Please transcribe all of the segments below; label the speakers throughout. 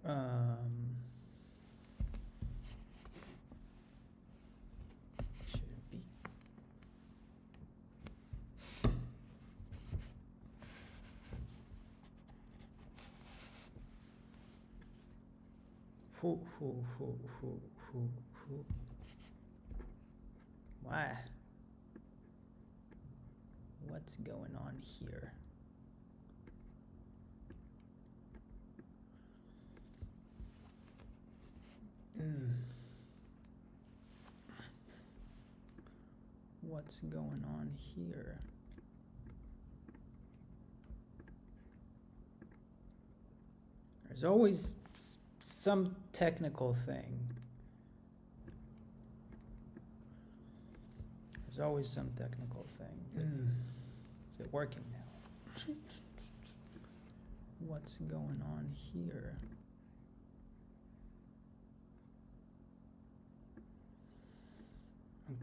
Speaker 1: Should it be? Who. Why? What's going on here? What's going on here? There's always some technical thing. There's always some technical thing. Is it working now? What's going on here?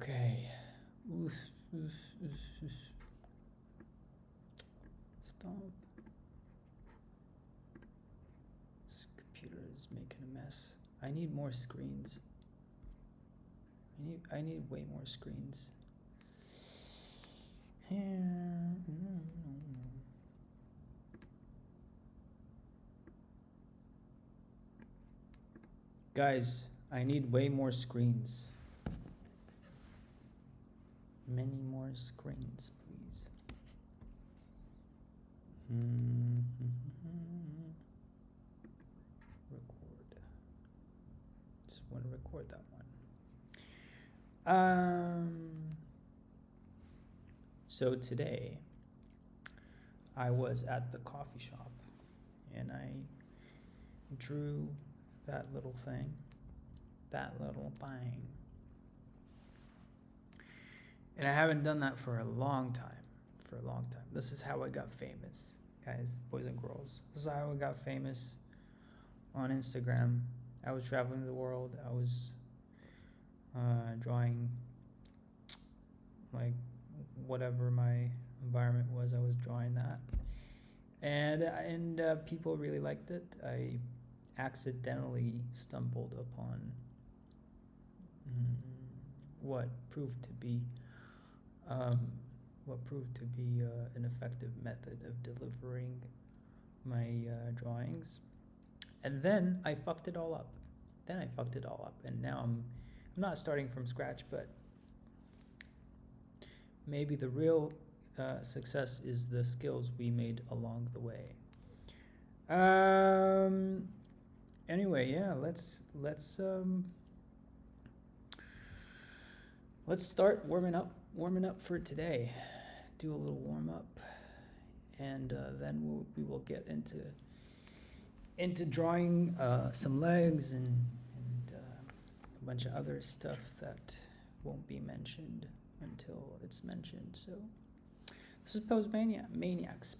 Speaker 1: Okay. Stop. This computer is making a mess. I need more screens. I need way more screens. Guys, I need way more screens. Many more screens, please. Record. Just want to record that one. So today, I was at the coffee shop, and I drew that little thing. And I haven't done that for a long time. This is how I got famous, guys, boys and girls. This is how I got famous on Instagram. I was traveling the world. I was drawing, like, whatever my environment was, I was drawing that. And people really liked it. I accidentally stumbled upon what proved to be an effective method of delivering my drawings, and then I fucked it all up. And now I'm not starting from scratch, but maybe the real success is the skills we made along the way. Anyway, yeah, let's start warming up for today. Do a little warm up, and then we will get into drawing some legs and a bunch of other stuff that won't be mentioned until it's mentioned. So this is Pose Maniacs,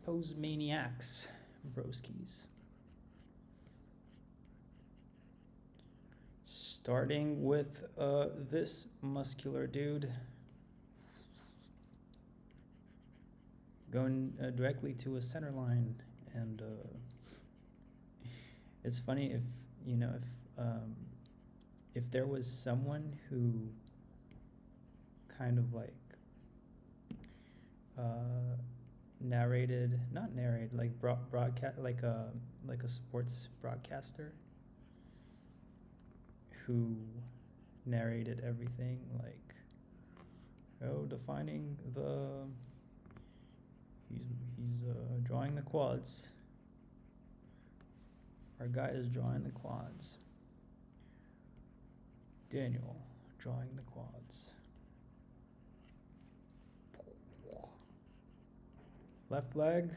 Speaker 1: broskies. Starting with this muscular dude. Going directly to a center line, and it's funny if there was someone who kind of like broadcast, like a sports broadcaster who narrated everything, like, defining the. He's drawing the quads. Our guy is drawing the quads. Daniel drawing the quads. Left leg.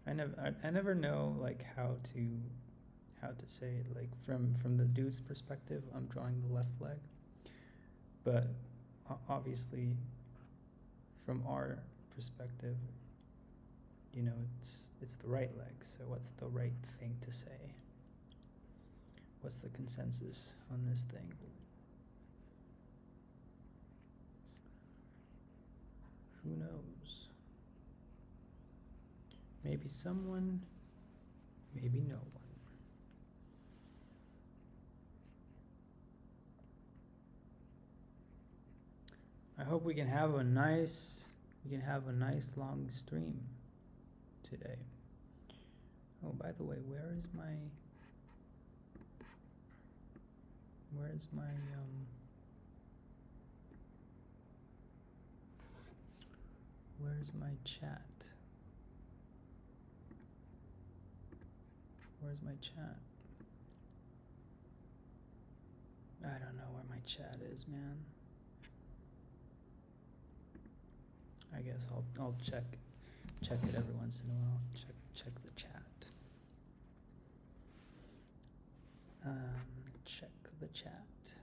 Speaker 1: I never know, like, how to say it. Like, from the dude's perspective, I'm drawing the left leg, but obviously from our perspective, it's the right leg. So what's the right thing to say? What's the consensus on this thing? Who knows? Maybe someone, maybe no one. I hope we can have a nice long stream today. Oh, by the way, where's my chat? Where's my chat? I don't know where my chat is, man. I guess I'll check it every once in a while. Check the chat. Check the chat.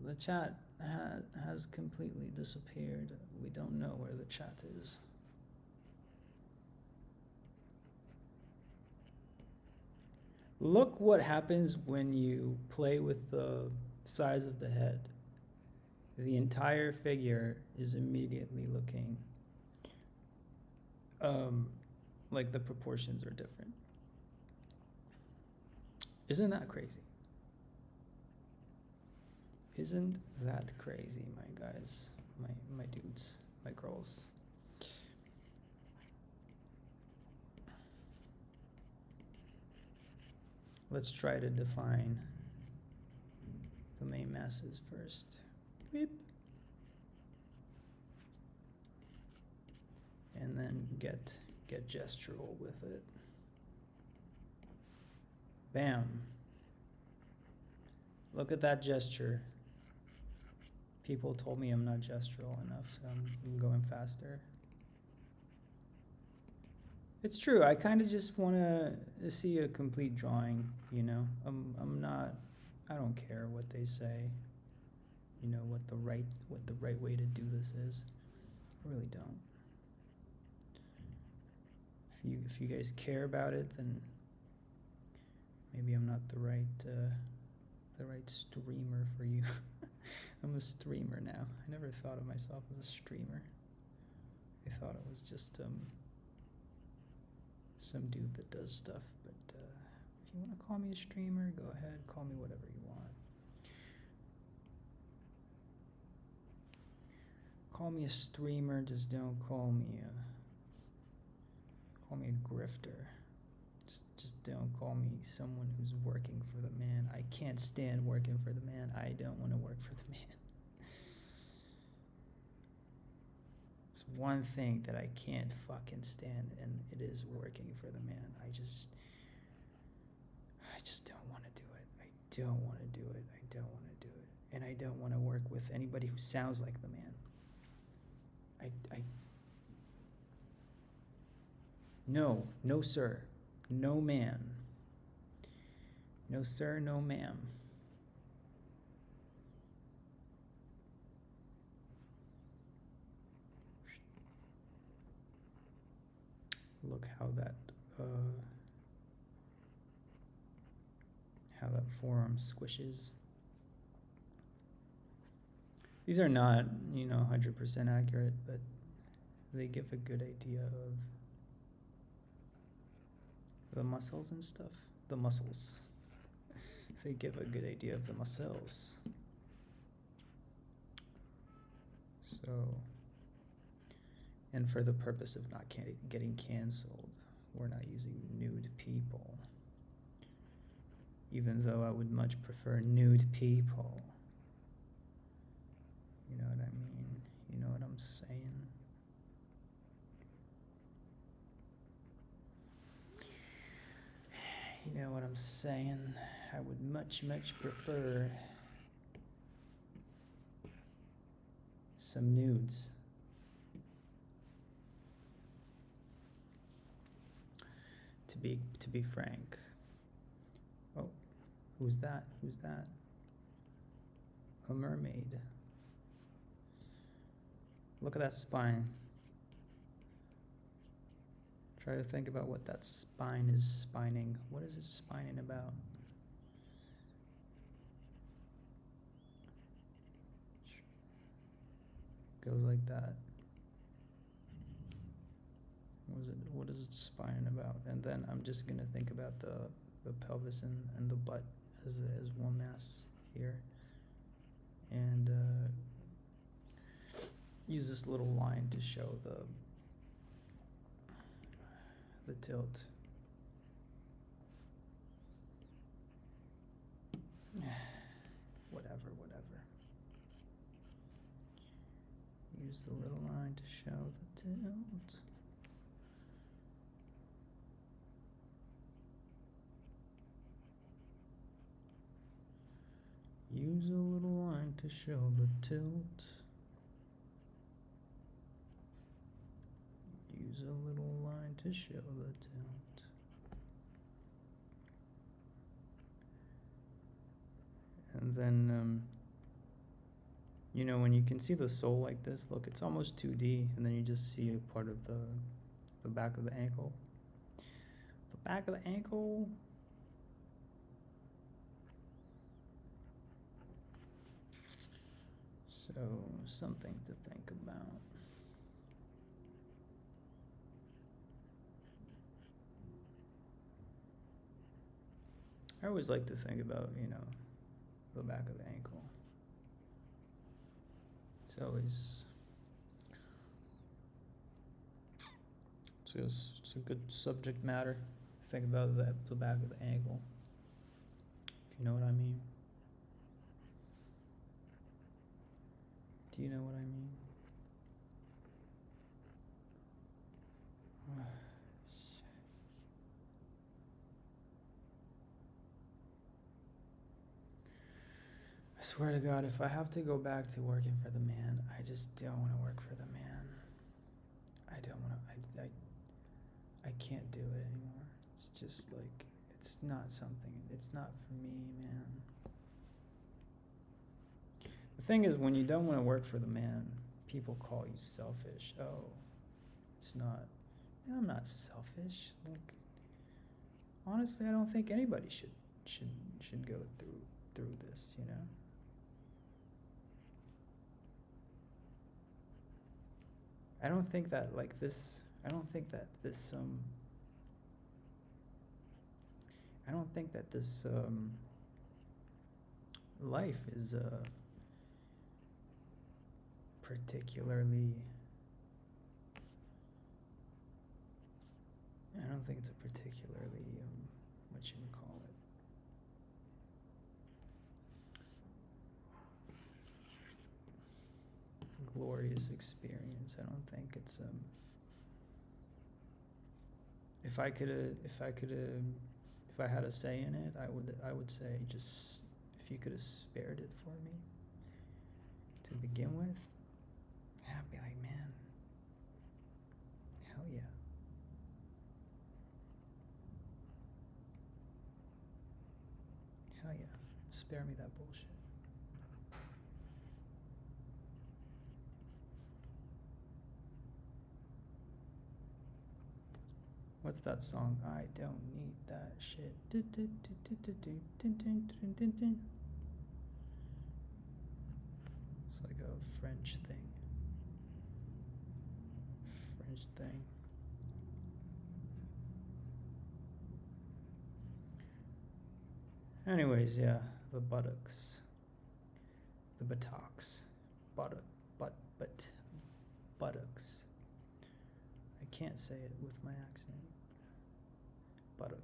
Speaker 1: The chat has completely disappeared. We don't know where the chat is. Look what happens when you play with the size of the head. The entire figure is immediately looking like the proportions are different. Isn't that crazy? Isn't that crazy, my guys, my dudes, my girls? Let's try to define the main masses first. Beep. And then get gestural with it. Bam. Look at that gesture. People told me I'm not gestural enough, so I'm going faster. It's true. I kind of just want to see a complete drawing, you know. I don't care what they say. You know, what the right way to do this is. I really don't. If you guys care about it, then maybe I'm not the right streamer for you. I'm a streamer now. I never thought of myself as a streamer. I thought it was just some dude that does stuff. But if you want to call me a streamer, go ahead. Call me whatever you want. Call me a streamer. Just don't call me a grifter. Just don't call me someone who's working for the man. I can't stand working for the man. I don't want to work for the man. There's one thing that I can't fucking stand, and it is working for the man. I just don't want to do it. I don't want to do it. I don't want to do it. And I don't want to work with anybody who sounds like the man. No sir. No ma'am. No sir, no ma'am. Look how that forearm squishes. These are not, 100% accurate, but they give a good idea of the muscles and stuff. The muscles. They give a good idea of the muscles. So, and for the purpose of not getting canceled, we're not using nude people. Even though I would much prefer nude people. You know what I mean? You know what I'm saying? You know what I'm saying? I would much prefer some nudes. To be frank. Oh, who's that? Who's that? A mermaid. Look at that spine. Try to think about what that spine is spining. What is it spining about? Goes like that. What is its spine about? And then I'm just gonna think about the pelvis and the butt as one mass here, and use this little line to show the tilt. Whatever. Use the little line to show the tilt. Use a little line to show the tilt. Use a little line to show the tilt. And then, you know, when you can see the sole like this, look, it's almost 2D, and then you just see a part of the back of the ankle. The back of the ankle. So, something to think about. I always like to think about, you know, the back of the ankle. It's a good subject matter. Think about the back of the ankle, if you know what I mean. Do you know what I mean? I swear to God, if I have to go back to working for the man, I just don't want to work for the man. I don't want to, I can't do it anymore. It's just like, it's not for me, man. The thing is, when you don't want to work for the man, people call you selfish. Oh, it's not, no, I'm not selfish. Like, honestly, I don't think anybody should go through this, you know? I don't think that this life is particularly, I don't think it's a particularly, what you would call it, glorious experience. I don't think it's, if I had a say in it, I would say, just, if you could have spared it for me to begin with, I'd be like, man, hell yeah. Hell yeah. Spare me that bullshit. What's that song? I don't need that shit. It's like a French thing. Anyways, yeah, the buttocks. The buttocks. Buttocks. I can't say it with my accent. Buttocks.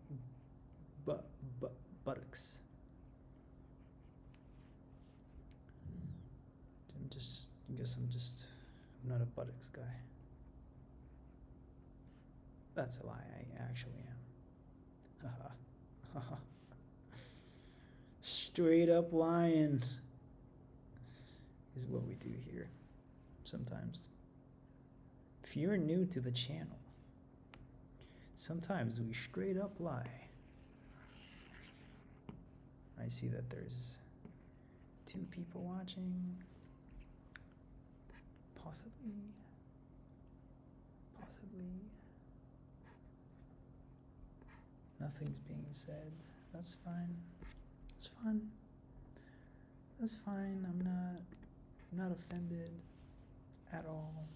Speaker 1: I'm not a buttocks guy. That's a lie, I actually am. Haha. Straight up lying is what we do here sometimes. If you're new to the channel, sometimes we straight up lie. I see that there's 2 people watching. Possibly. Nothing's being said. That's fine. It's fun. That's fine. I'm not offended at all.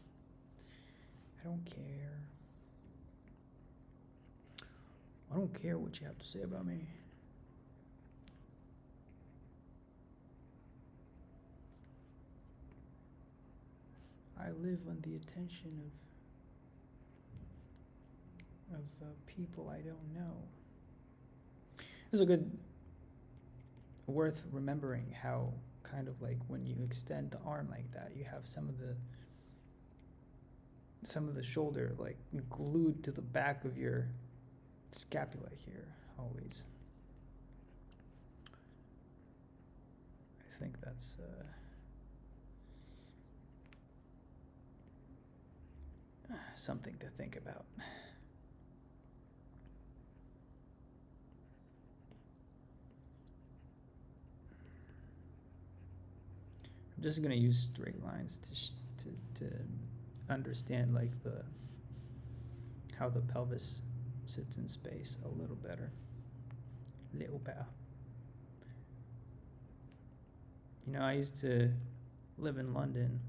Speaker 1: I don't care. I don't care what you have to say about me. I live on the attention of people I don't know. It's a good, worth remembering how kind of like when you extend the arm like that, you have some of the shoulder like glued to the back of your scapula here, always. I think that's something to think about. I'm just gonna use straight lines to understand like how the pelvis sits in space a little better. Little better. You know, I used to live in London.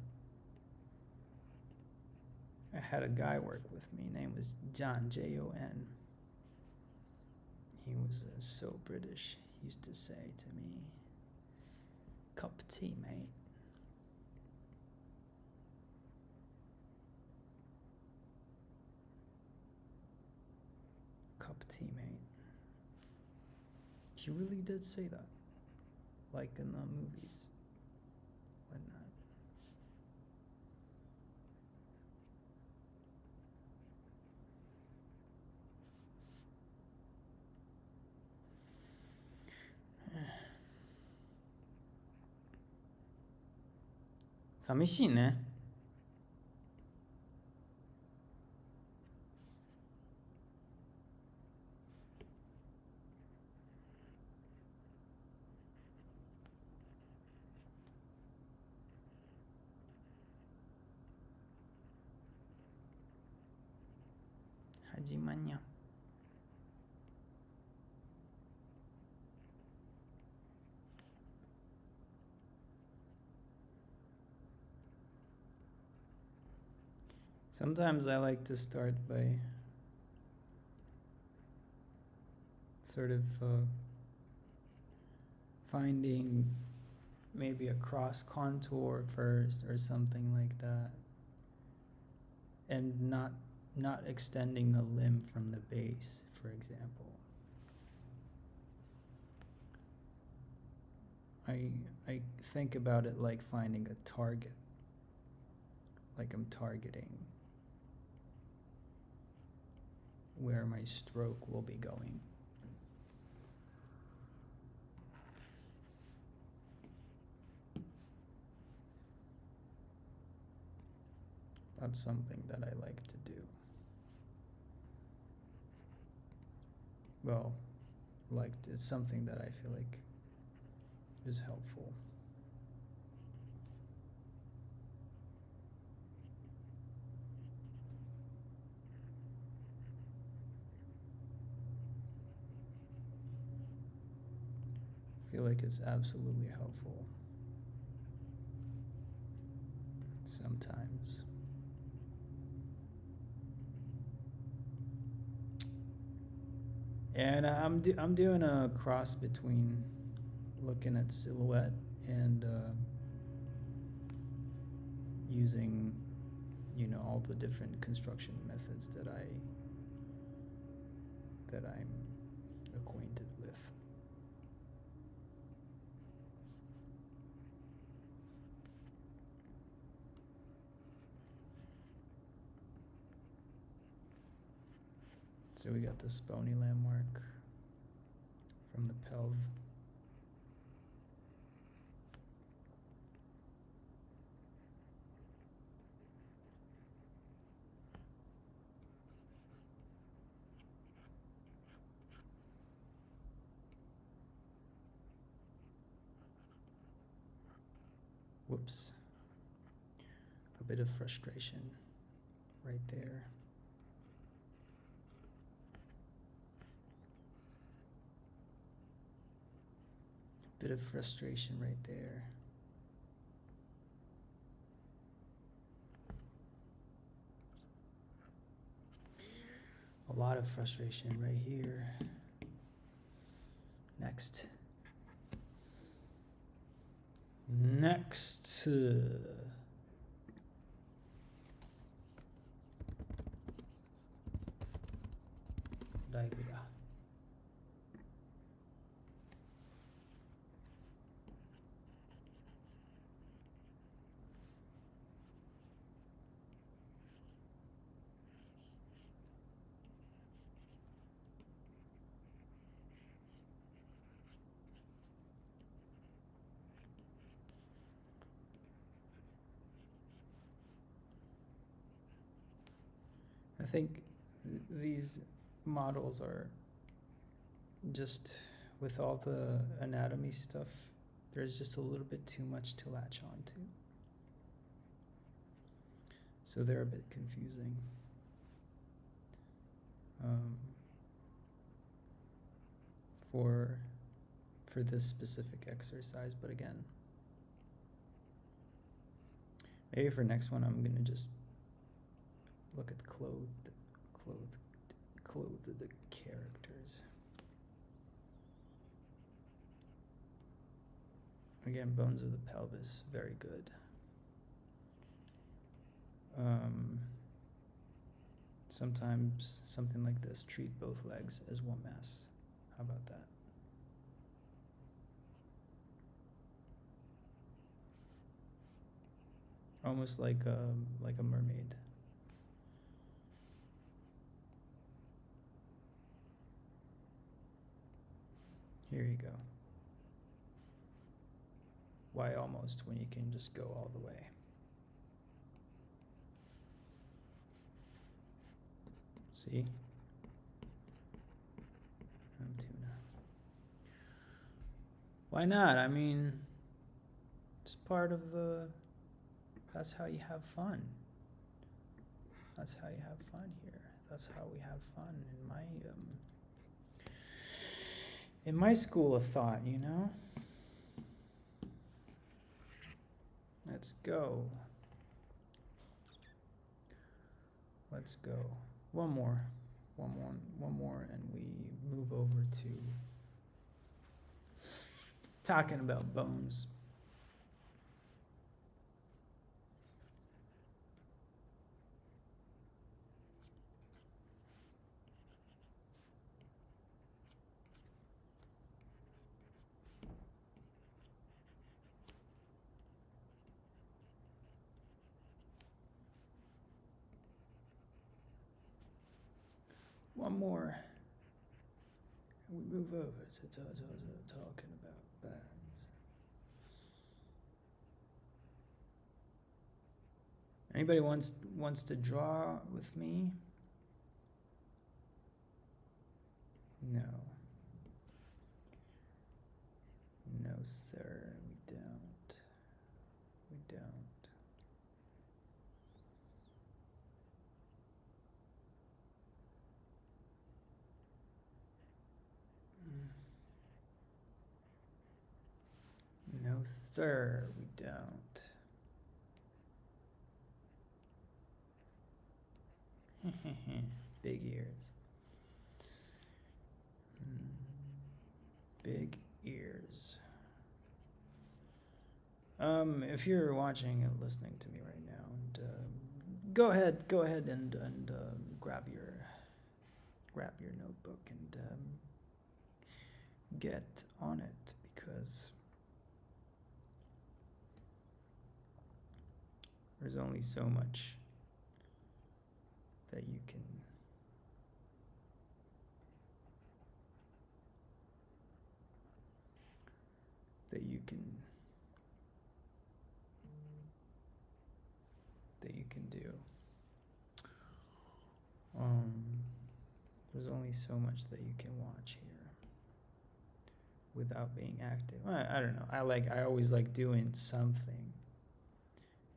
Speaker 1: I had a guy work with me. Name was John, Jon. He was so British. He used to say to me, "Cup of tea, mate." Cup of tea, mate. He really did say that, like in the movies, whatnot.寂しいね。始まんにゃ。Sometimes I like to start by sort of finding maybe a cross contour first or something like that, and not extending a limb from the base, for example. I think about it like finding a target, like I'm targeting where my stroke will be going. That's something that I like to do. Well, it's something that I feel like is helpful. I feel like it's absolutely helpful sometimes. And I'm doing a cross between looking at silhouette and using, you know, all the different construction methods that I'm acquainted with. So we got this bony landmark from the pelv. Whoops. A bit of frustration right there. Bit of frustration right there. A A lot of frustration right here. Next. Next. Diagram. I think these models are just, with all the anatomy stuff, there's just a little bit too much to latch on to. So they're a bit confusing. For this specific exercise, but again, maybe for next one I'm gonna just look at the characters. Again, bones of the pelvis, very good. Sometimes something like this, treat both legs as one mass. How about that? Almost like a mermaid. Here you go. Why almost when you can just go all the way? See? Tuna. Why not? I mean, it's part of the, that's how you have fun. That's how you have fun here. That's how we have fun in my school of thought, you know? Let's go. Let's go. One more, and we move over to talking about bones. One more. We move over to talking about bones. Anybody wants to draw with me? No. No, sir, we don't. We don't. No, sir, we don't. Big ears. Big ears. If you're watching and listening to me right now, and go ahead and grab your notebook and get on it, because there's only so much that you can do. There's only so much that you can watch here without being active. I don't know. I always like doing something.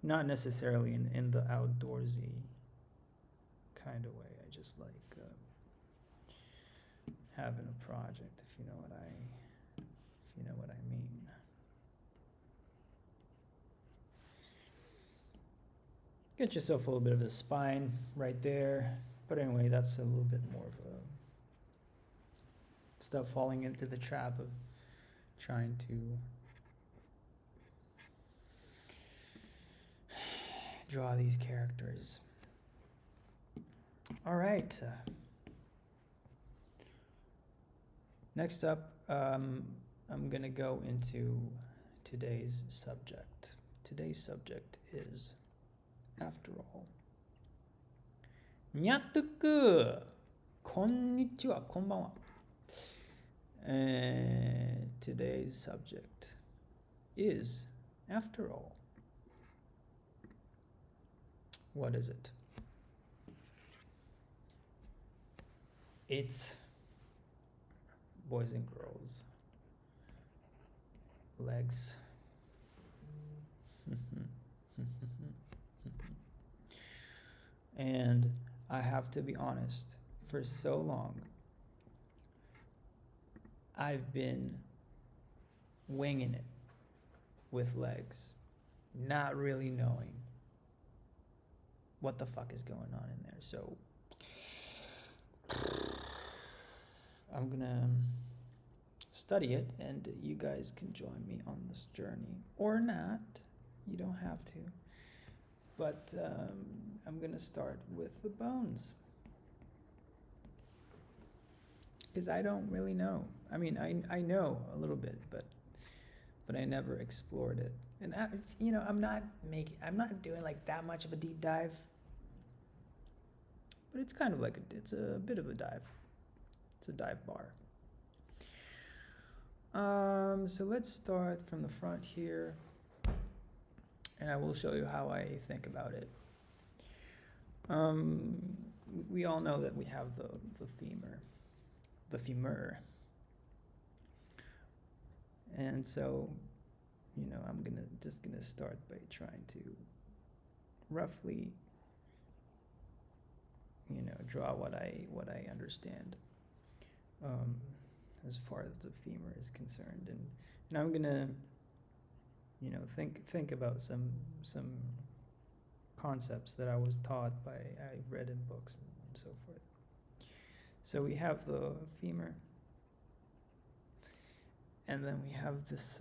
Speaker 1: Not necessarily in the outdoorsy kind of way. I just like having a project, if you know what I mean. Get yourself a little bit of a spine right there. But anyway, that's a little bit more of a stuff falling into the trap of trying to draw these characters. All right. Next up, I'm going to go into today's subject. Today's subject is, after all. Nyatuku! Konnichiwa, konbanwa. Today's subject is, after all. What is it? It's boys and girls. Legs. And I have to be honest, for so long, I've been winging it with legs, not really knowing what the fuck is going on in there. So I'm gonna study it, and you guys can join me on this journey or not. You don't have to. But I'm gonna start with the bones, because I don't really know. I mean, I know a little bit, but I never explored it. And I'm not doing like that much of a deep dive. But it's kind of like it's a bit of a dive. It's a dive bar. So let's start from the front here, and I will show you how I think about it. We all know that we have the femur, and so I'm just gonna start by trying to roughly draw what I understand as far as the femur is concerned, and I'm gonna think about some concepts that I was taught I read in books and so forth. So we have the femur, and then we have this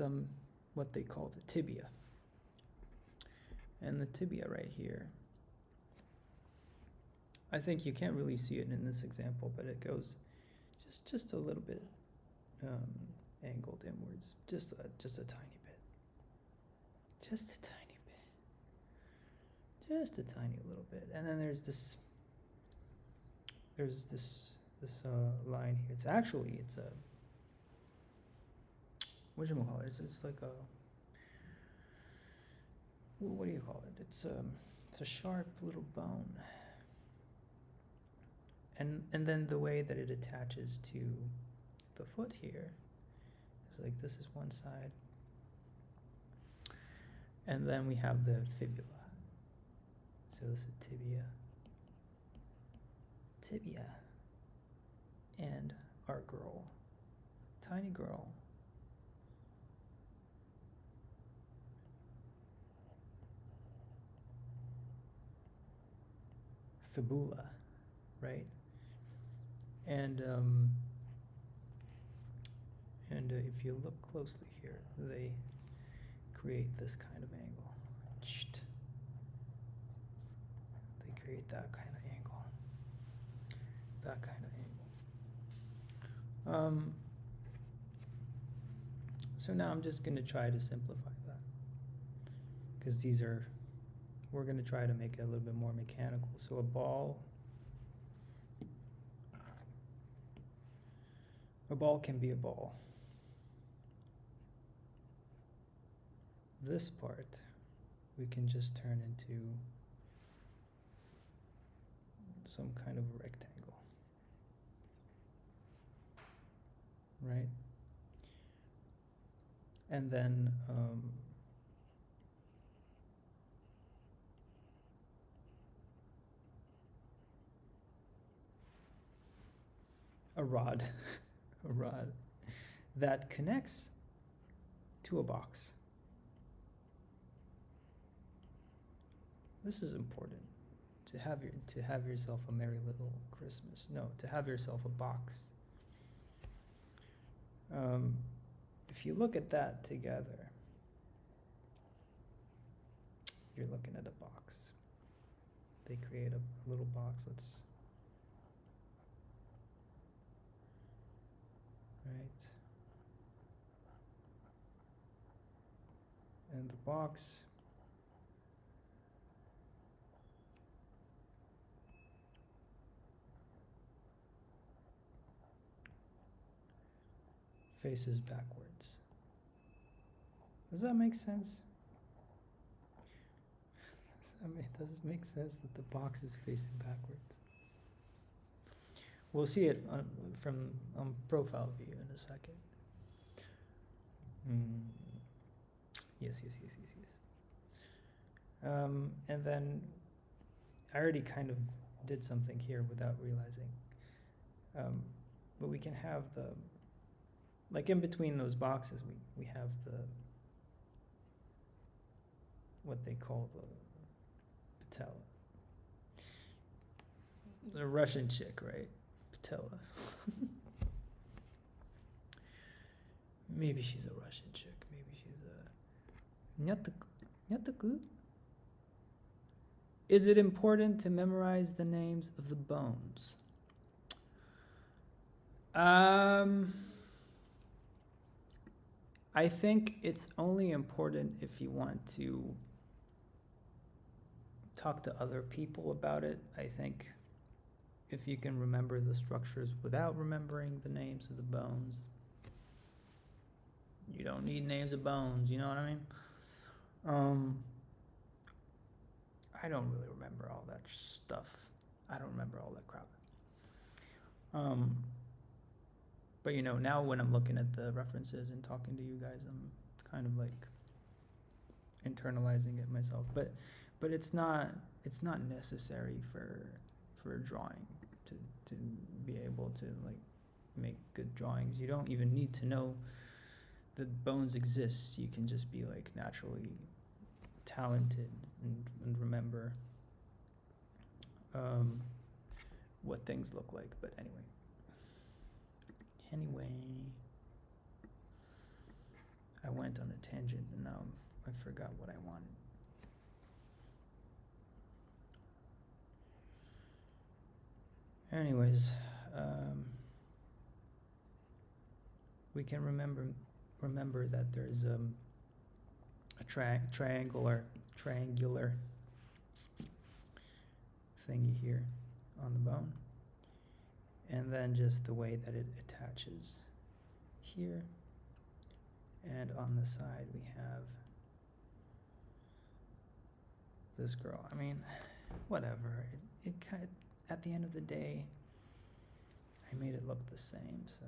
Speaker 1: what they call the tibia, and the tibia right here, I think you can't really see it in this example, but it goes just a little bit angled inwards, just a tiny bit, just a tiny little bit, and then there's this line here. It's a whatchamacallit, it's like a, what do you call it? It's a sharp little bone. And then the way that it attaches to the foot here is like, this is one side. And then we have the fibula. So this is tibia. And our girl, tiny girl. Fibula, right? And if you look closely here, they create this kind of angle. They create that kind of angle. That kind of angle. So now I'm just going to try to simplify that, because we're going to try to make it a little bit more mechanical. So a ball can be a ball. This part we can just turn into some kind of rectangle, right? And then a rod that connects to a box. This is important. to have yourself a merry little Christmas. No, to have yourself a box. If you look at that together, you're looking at a box. They create a little box. Right. And the box faces backwards. Does that make sense? Does it make sense that the box is facing backwards? We'll see it from profile view in a second. Yes. And then I already kind of did something here without realizing. But we can have like in between those boxes, we have what they call the patella. The Russian chick, right? Patella. Maybe she's a Russian chick. Maybe she's a... Nyataku? Is it important to memorize the names of the bones? I think it's only important if you want to talk to other people about it. I think if you can remember the structures without remembering the names of the bones, you don't need names of bones, you know what I mean? I don't really remember all that stuff. I don't remember all that crap. But you know, now when I'm looking at the references and talking to you guys, I'm kind of like internalizing it myself. But it's not necessary for a drawing to be able to like make good drawings. You don't even need to know that bones exist. You can just be like naturally talented and remember what things look like. But anyway, I went on a tangent and now I forgot what I wanted. Anyways, we can remember that there's a triangular thingy here on the bone, and then just the way that it attaches here, and on the side we have this girl. I mean, whatever. It kind of, at the end of the day, I made it look the same, so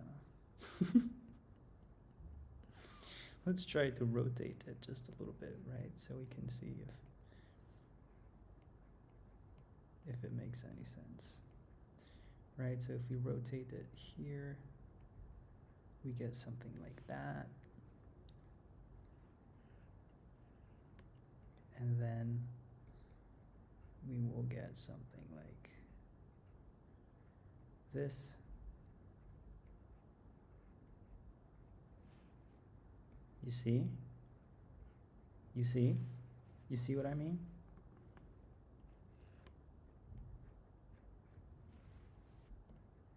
Speaker 1: let's try to rotate it just a little bit, right? So we can see if it makes any sense, right? So if we rotate it here, we get something like that. And then we will get something like this. You see? You see? You see what I mean?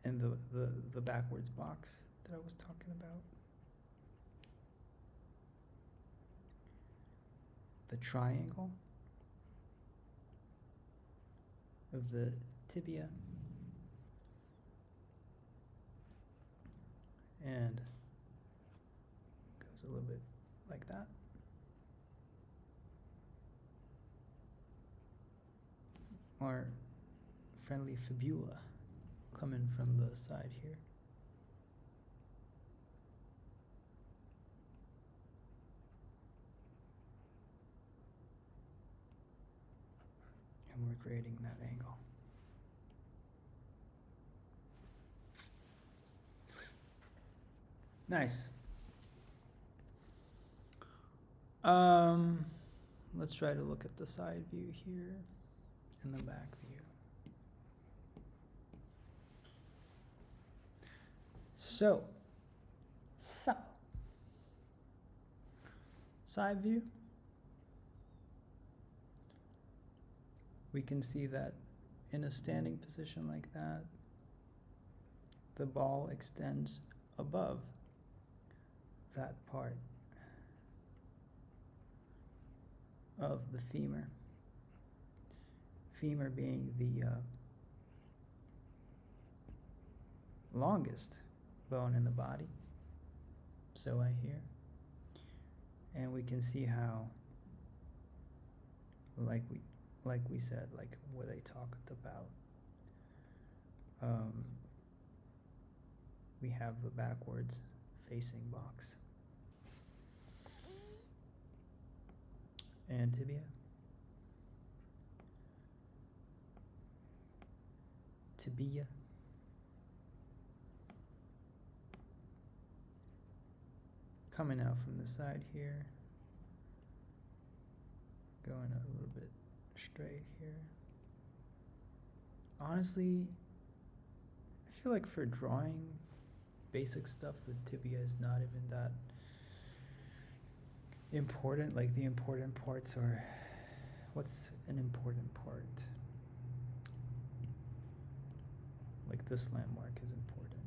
Speaker 1: And the backwards box that I was talking about. The triangle of the tibia. And goes a little bit like that. Or friendly fibula coming from the side here. And we're creating that angle. Nice. Let's try to look at the side view here and the back view. So, side view. We can see that in a standing position like that, the ball extends above that part of the femur. Femur being the longest bone in the body, so I hear. And we can see how, like we said, like what I talked about, we have the backwards facing box and tibia, coming out from the side here, going a little bit straight here. Honestly, I feel like for drawing basic stuff, the tibia is not even that important. Like the important parts are, what's an important part? Like this landmark is important,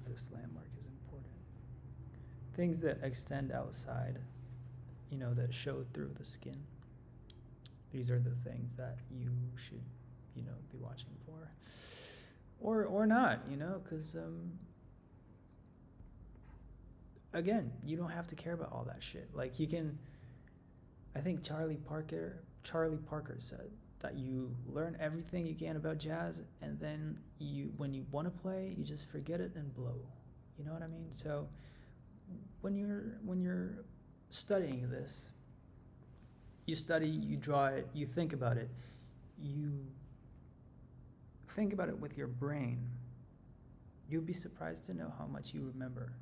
Speaker 1: this landmark is important. Things that extend outside, you know, that show through the skin. These are the things that you should, you know, be watching for. Or not, you know, because, again, you don't have to care about all that shit. Like you can, I think Charlie Parker said that you learn everything you can about jazz, and then when you want to play, you just forget it and blow. You know what I mean? So when you're studying this, you study, you draw it, you think about it, you think about it with your brain. You'll be surprised to know how much you remember.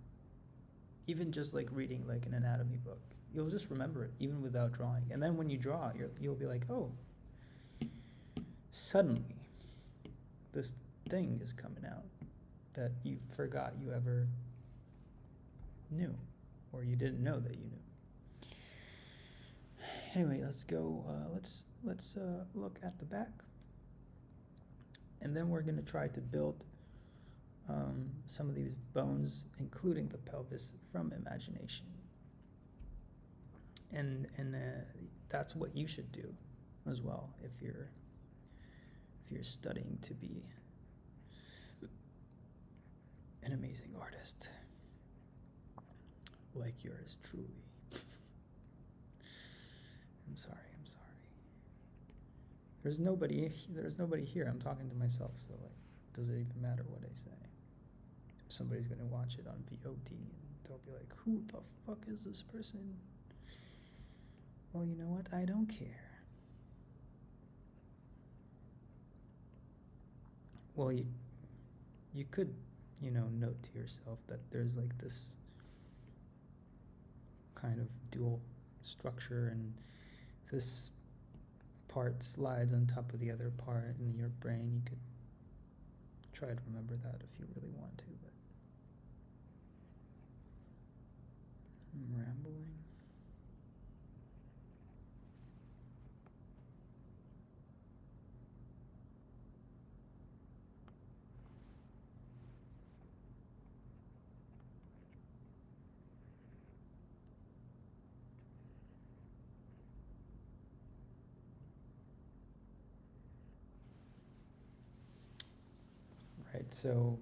Speaker 1: Even just like reading like an anatomy book, you'll just remember it even without drawing. And then when you draw, you'll be like, oh, suddenly this thing is coming out that you forgot you ever knew, or you didn't know that you knew. Anyway, let's go. Let's look at the back, and then we're going to try to build some of these bones, including the pelvis, from imagination. And that's what you should do as well if you're studying to be an amazing artist like yours truly. I'm sorry. There's nobody here. I'm talking to myself, so like, does it even matter what I say? Somebody's gonna watch it on VOD and they'll be like, who the fuck is this person? Well, you know what? I don't care. Well, you could, you know, note to yourself that there's like this kind of dual structure, and this part slides on top of the other part in your brain. You could try to remember that if you really want to, but I'm rambling. Right, so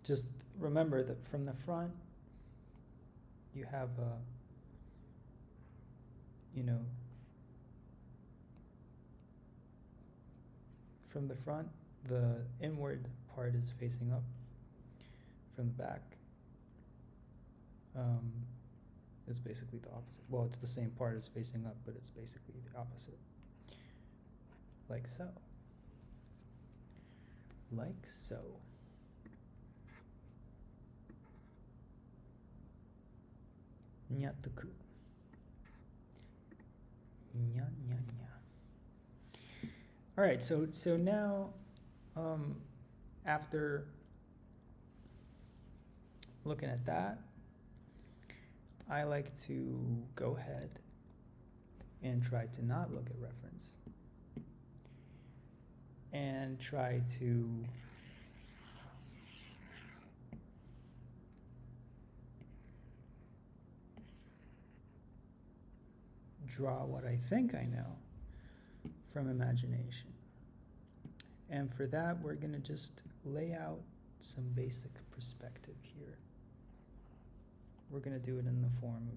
Speaker 1: just remember that from the front, you have from the front, the inward part is facing up. From the back, it's basically the opposite. Well, it's the same part as facing up, but it's basically the opposite. Like so. Like so. Nyataku. Nya nya nya. All right, so now, after looking at that, I like to go ahead and try to not look at reference and try to draw what I think I know from imagination. And for that, we're going to just lay out some basic perspective here. We're going to do it in the form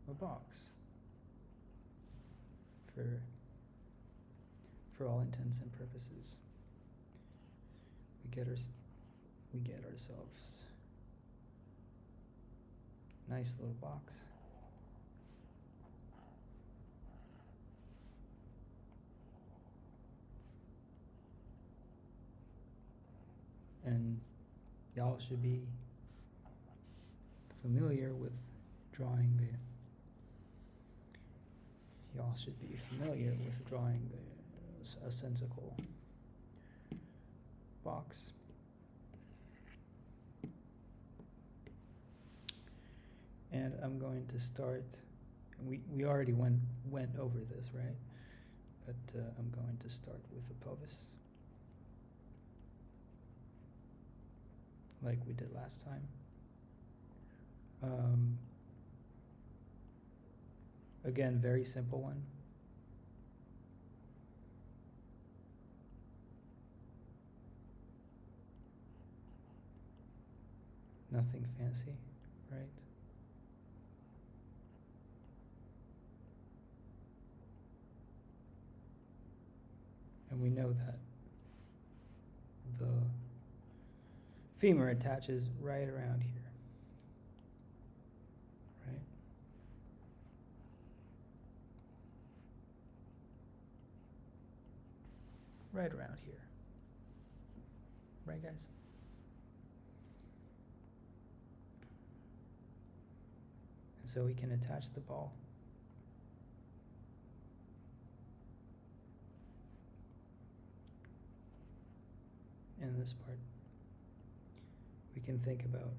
Speaker 1: of a box for all intents and purposes. We get ourselves a nice little box. And y'all should be familiar with drawing a sensical box. And I'm going to start, we already went over this, right? But I'm going to start with the pelvis, like we did last time. Again, very simple one. Nothing fancy, right? And we know that the femur attaches right around here. Right around here. Right, guys? And so we can attach the ball. In this part. We can think about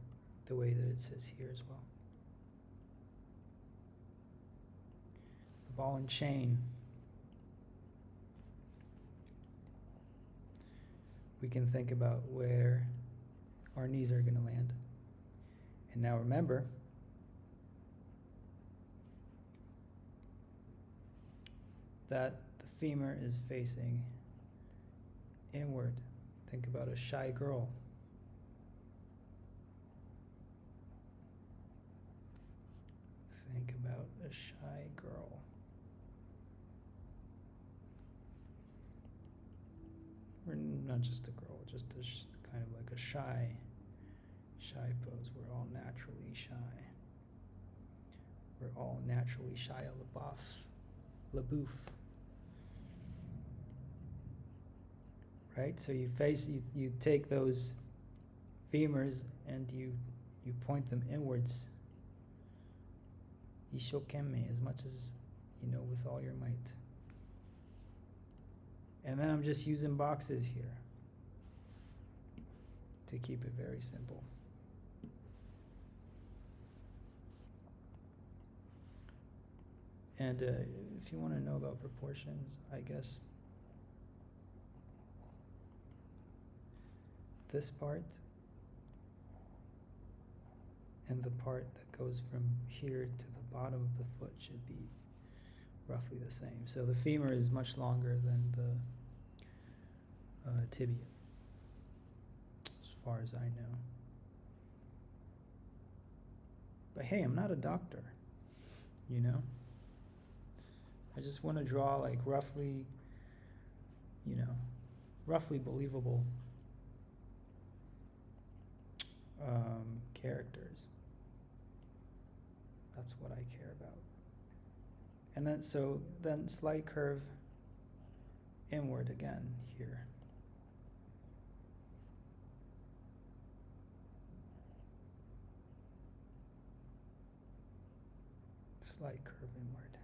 Speaker 1: the way that it sits here as well. The ball and chain. We can think about where our knees are going to land. And now remember, that the femur is facing inward. Think about a shy girl. Think about a shy girl. We're not just a girl, just kind of like a shy pose. We're all naturally shy. We're all naturally Shia LaBeouf. Right? So you take those femurs and you point them inwards. Ishokeme, as much as you know, with all your might. And then I'm just using boxes here to keep it very simple. And if you want to know about proportions, I guess this part and the part that goes from here to the bottom of the foot should be roughly the same. So the femur is much longer than the tibia, as far as I know. But hey, I'm not a doctor, you know? I just want to draw like roughly believable characters. That's what I care about. And then slight curve inward again here. Slight curve inward.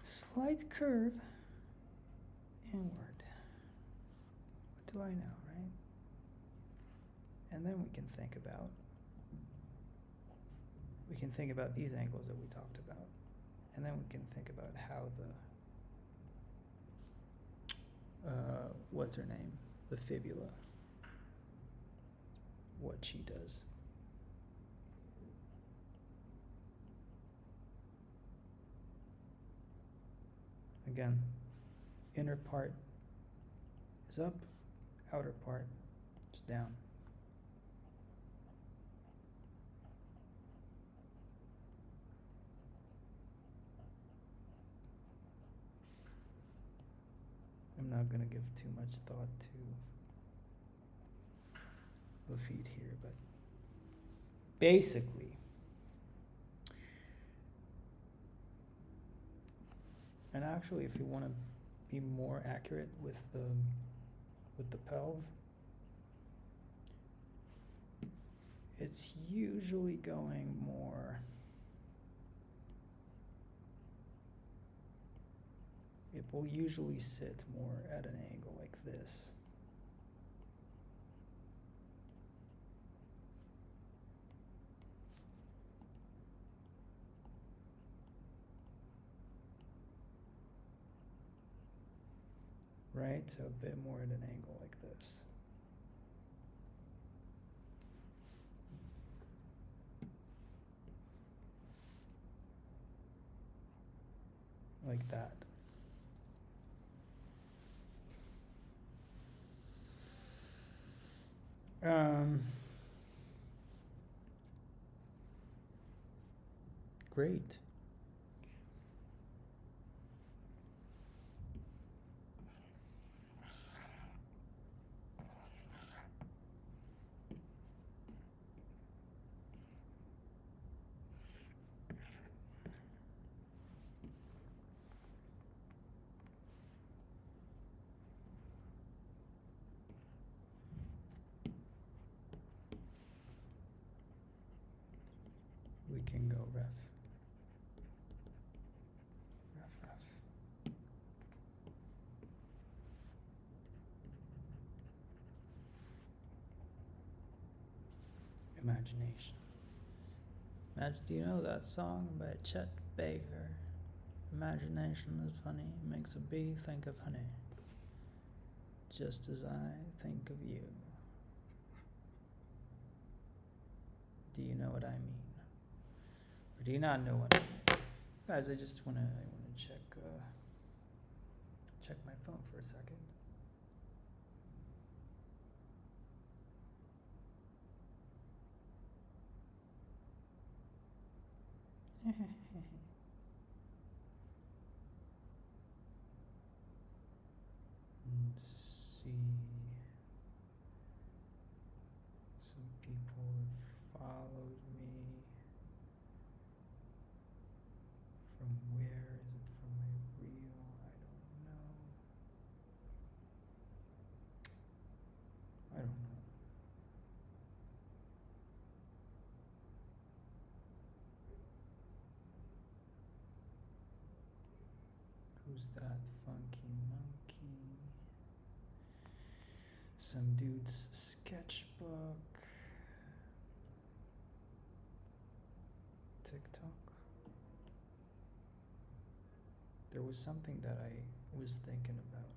Speaker 1: Slight curve inward. What do I know, right? And then we can think about these angles that we talked about. And then we can think about how the, what's her name? The fibula, what she does. Again, inner part is up, outer part is down. I'm not going to give too much thought to the feet here, but basically, and actually if you want to be more accurate with the pelv, it's usually going more, it will usually sit more at an angle like this. Right, so a bit more at an angle like this. Like that. Great. We can go ref. Imagination. Do you know that song by Chet Baker? Imagination is funny, makes a bee think of honey, just as I think of you. Do you know what I mean? Or do you not know what I mean? Guys, I want to check my phone for a second. Let's see. Some people have followed me. From where? Is it from my reel? I don't know. Who's that funky monkey? Some dude's sketchbook. TikTok. There was something that I was thinking about.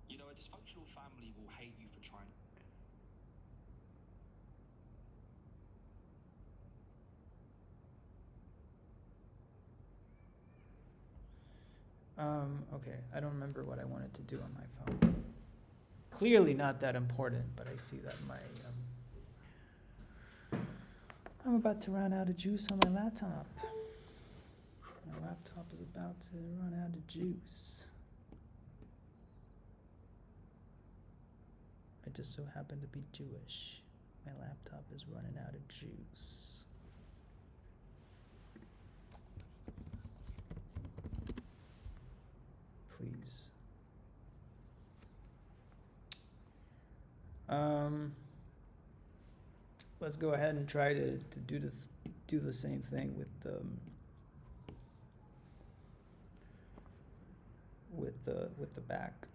Speaker 2: You know, a dysfunctional family will hate you for trying.
Speaker 1: Okay, I don't remember what I wanted to do on my phone. Clearly not that important, but I see that I'm about to run out of juice on my laptop. My laptop is about to run out of juice. I just so happen to be Jewish. My laptop is running out of juice. Please. Let's go ahead and try to do the same thing with the back.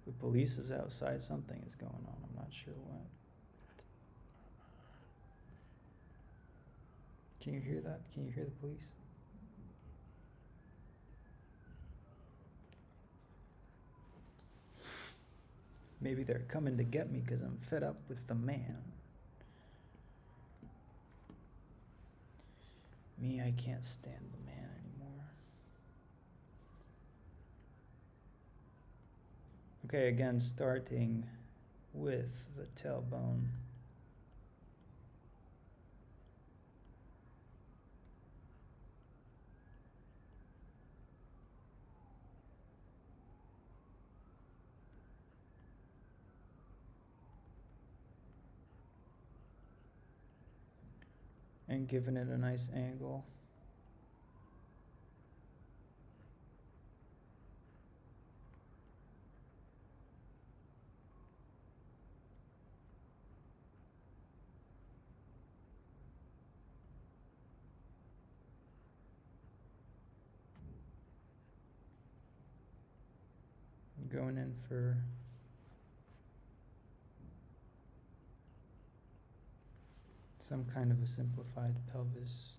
Speaker 1: The police is outside. Something is going on. I'm not sure what. Can you hear that? Can you hear the police? Maybe they're coming to get me because I'm fed up with the man. Me, I can't stand the man anymore. Okay, again, starting with the tailbone. And giving it a nice angle. Going in for some kind of a simplified pelvis.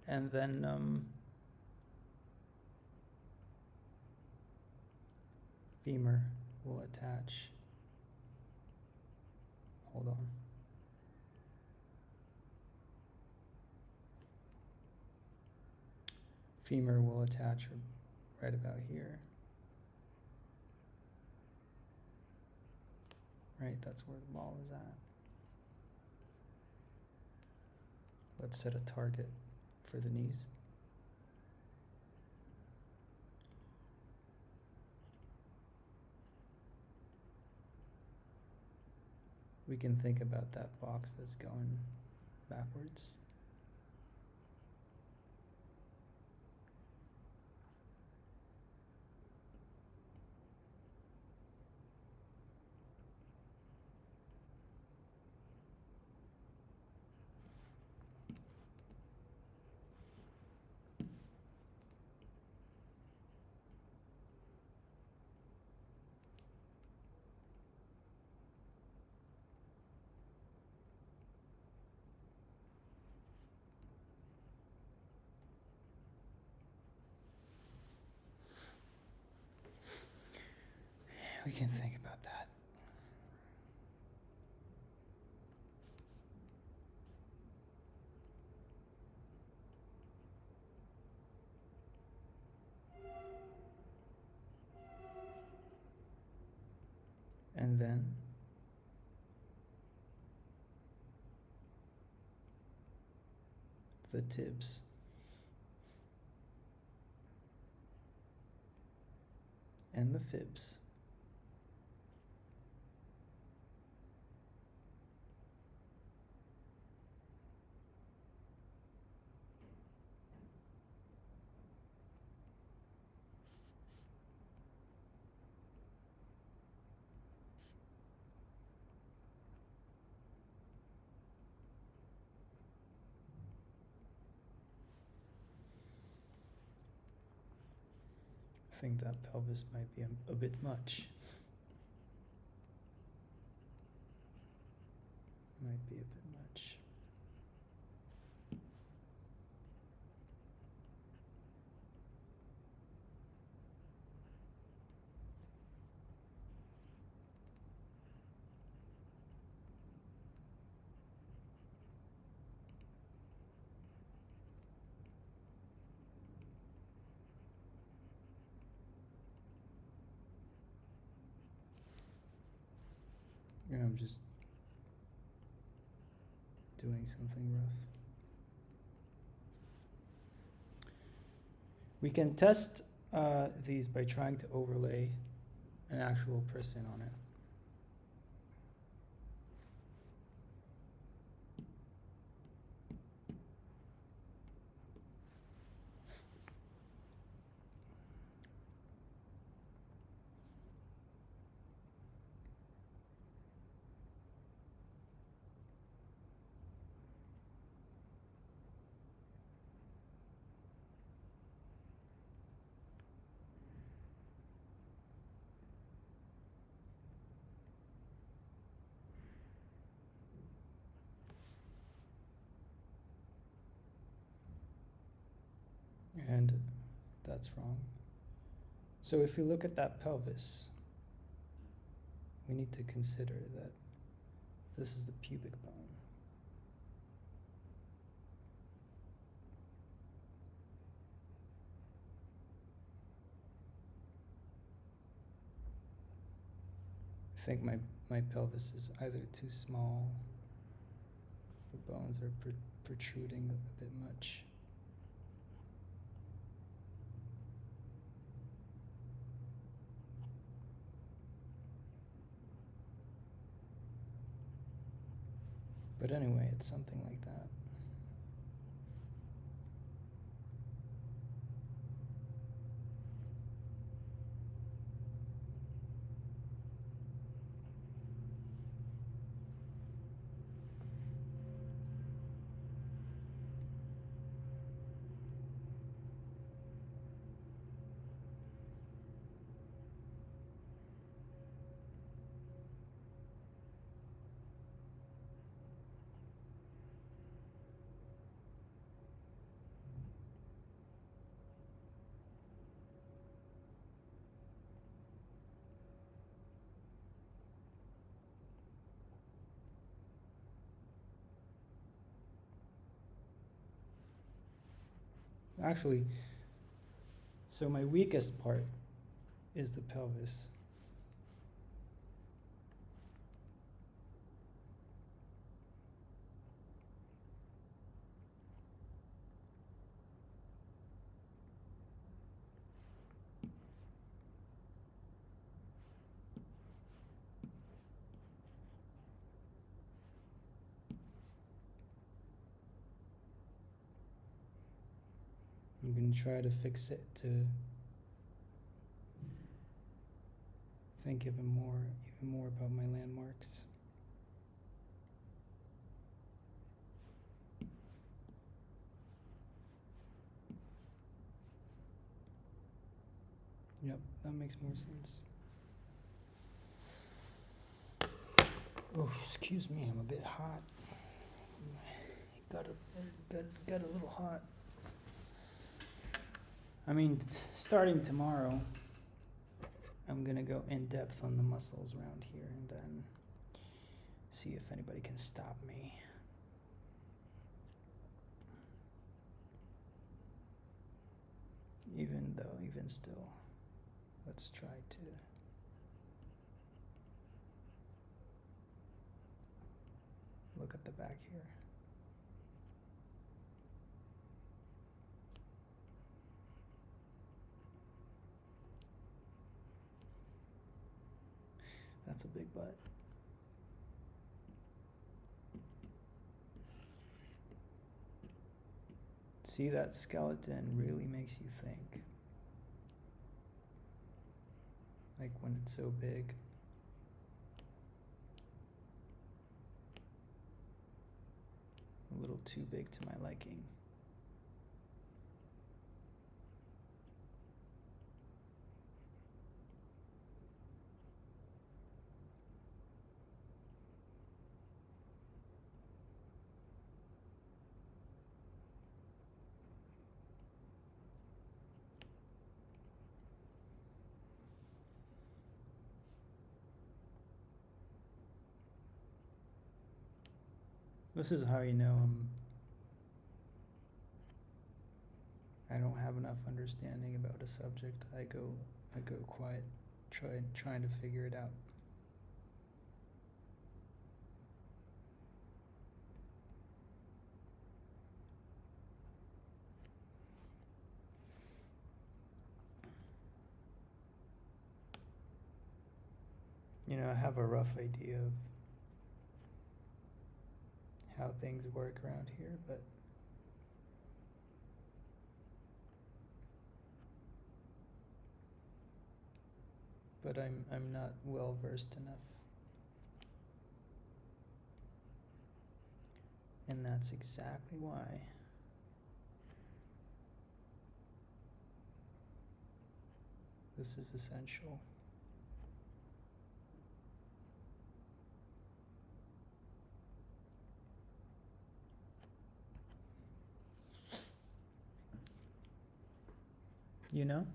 Speaker 1: And then femur will attach. Hold on. Femur will attach right about here. Right, that's where the ball is at. Let's set a target for the knees. We can think about that box that's going backwards. We can think about that. And then the tibs. And the fibs. I think that pelvis might be a bit much. Might be a bit much. Yeah, I'm just doing something rough. We can test these by trying to overlay an actual person on it. And that's wrong. So if you look at that pelvis, we need to consider that this is the pubic bone. I think my pelvis is either too small, the bones are protruding a bit much. But anyway, it's something like that. Actually, so my weakest part is the pelvis. I'm going to try to fix it to think even more about my landmarks. Yep, that makes more sense. Oh, excuse me, I'm a bit hot. Got a little hot. I mean, starting tomorrow, I'm gonna go in depth on the muscles around here and then see if anybody can stop me. Even still, let's try to look at the back here. That's a big butt. See, that skeleton really makes you think. Like when it's so big. A little too big to my liking. This is how you know I don't have enough understanding about a subject. I go quiet, trying to figure it out. You know, I have a rough idea of how things work around here, but I'm not well versed enough. And that's exactly why this is essential. you know?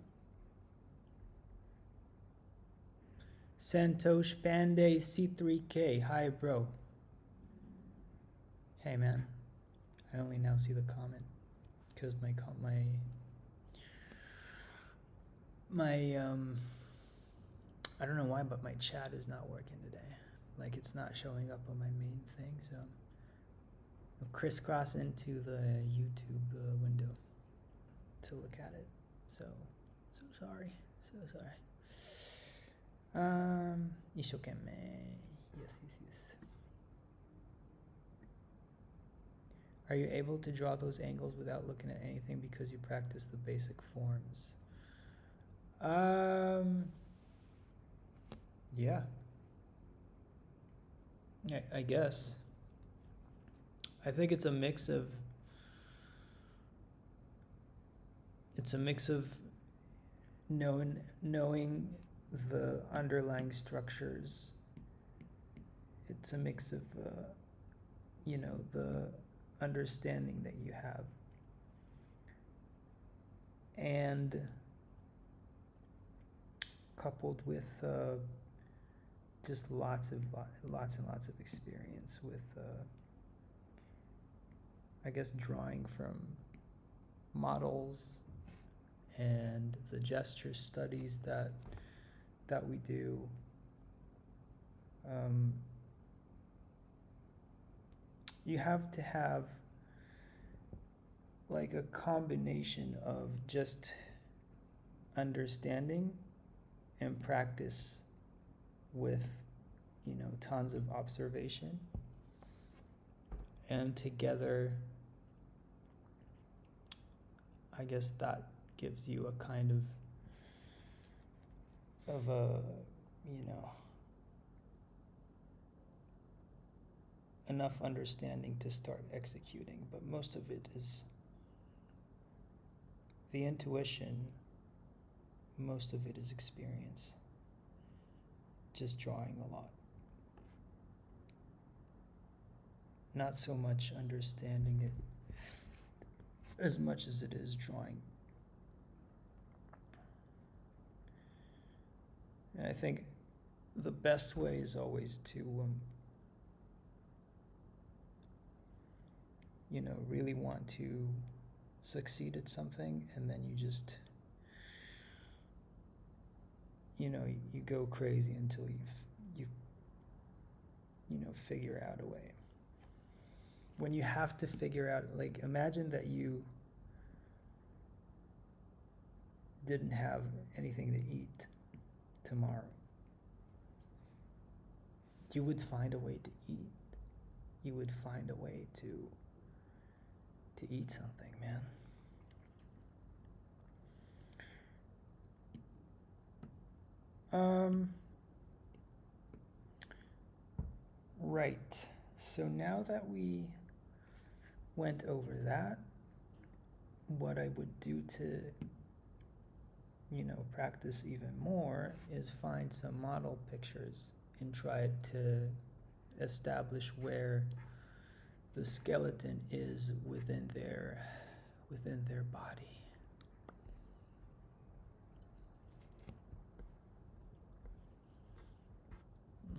Speaker 1: Santosh Pandey C3K. Hi, bro. Hey, man. I only now see the comment because my I don't know why, but my chat is not working today. Like, it's not showing up on my main thing, so I'll crisscross into the YouTube window to look at it. So sorry. Ishokeme. Yes. Are you able to draw those angles without looking at anything because you practice the basic forms? Yeah. I guess. I think it's a mix of knowing the underlying structures. It's a mix of the understanding that you have, and coupled with just lots and lots of experience with I guess drawing from models and the gesture studies that we do. You have to have like a combination of just understanding and practice with tons of observation, and together I guess that gives you a kind of a enough understanding to start executing. But most of it is the intuition, most of it is experience, just drawing a lot, not so much understanding it as much as it is drawing. And I think the best way is always to really want to succeed at something, and then you just you go crazy until you figure out a way. When you have to figure out, like, imagine that you didn't have anything to eat tomorrow. You would find a way to eat. You would find a way to eat something, man. Right. So now that we went over that, what I would do to practice even more is find some model pictures and try to establish where the skeleton is within their body.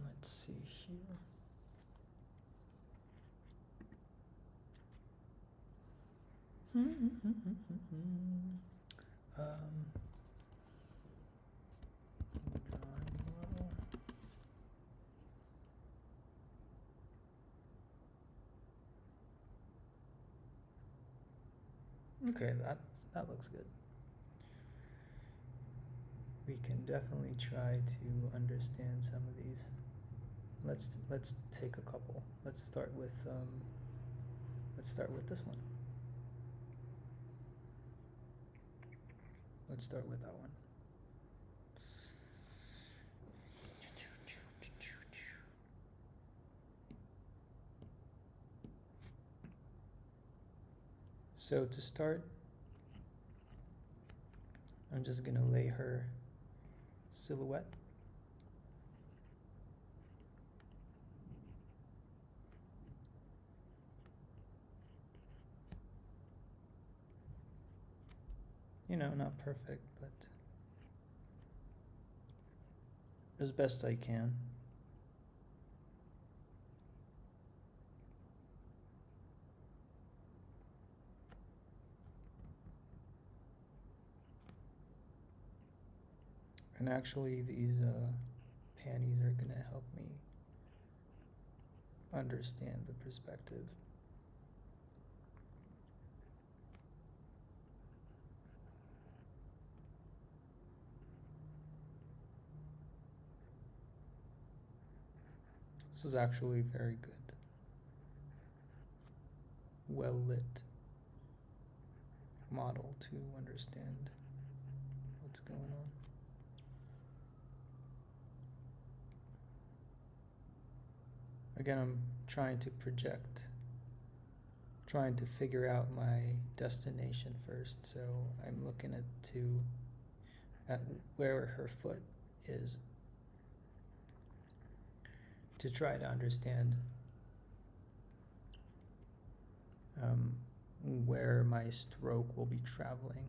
Speaker 1: Let's see here. Okay, that looks good. We can definitely try to understand some of these. Let's take a couple. Let's start with this one. Let's start with that one. So to start, I'm just gonna lay her silhouette. not perfect, but as best I can. And actually, these panties are gonna help me understand the perspective. This is actually very good. Well lit model to understand what's going on. Again, I'm trying to project, trying to figure out my destination first. So I'm looking at where her foot is to try to understand where my stroke will be traveling.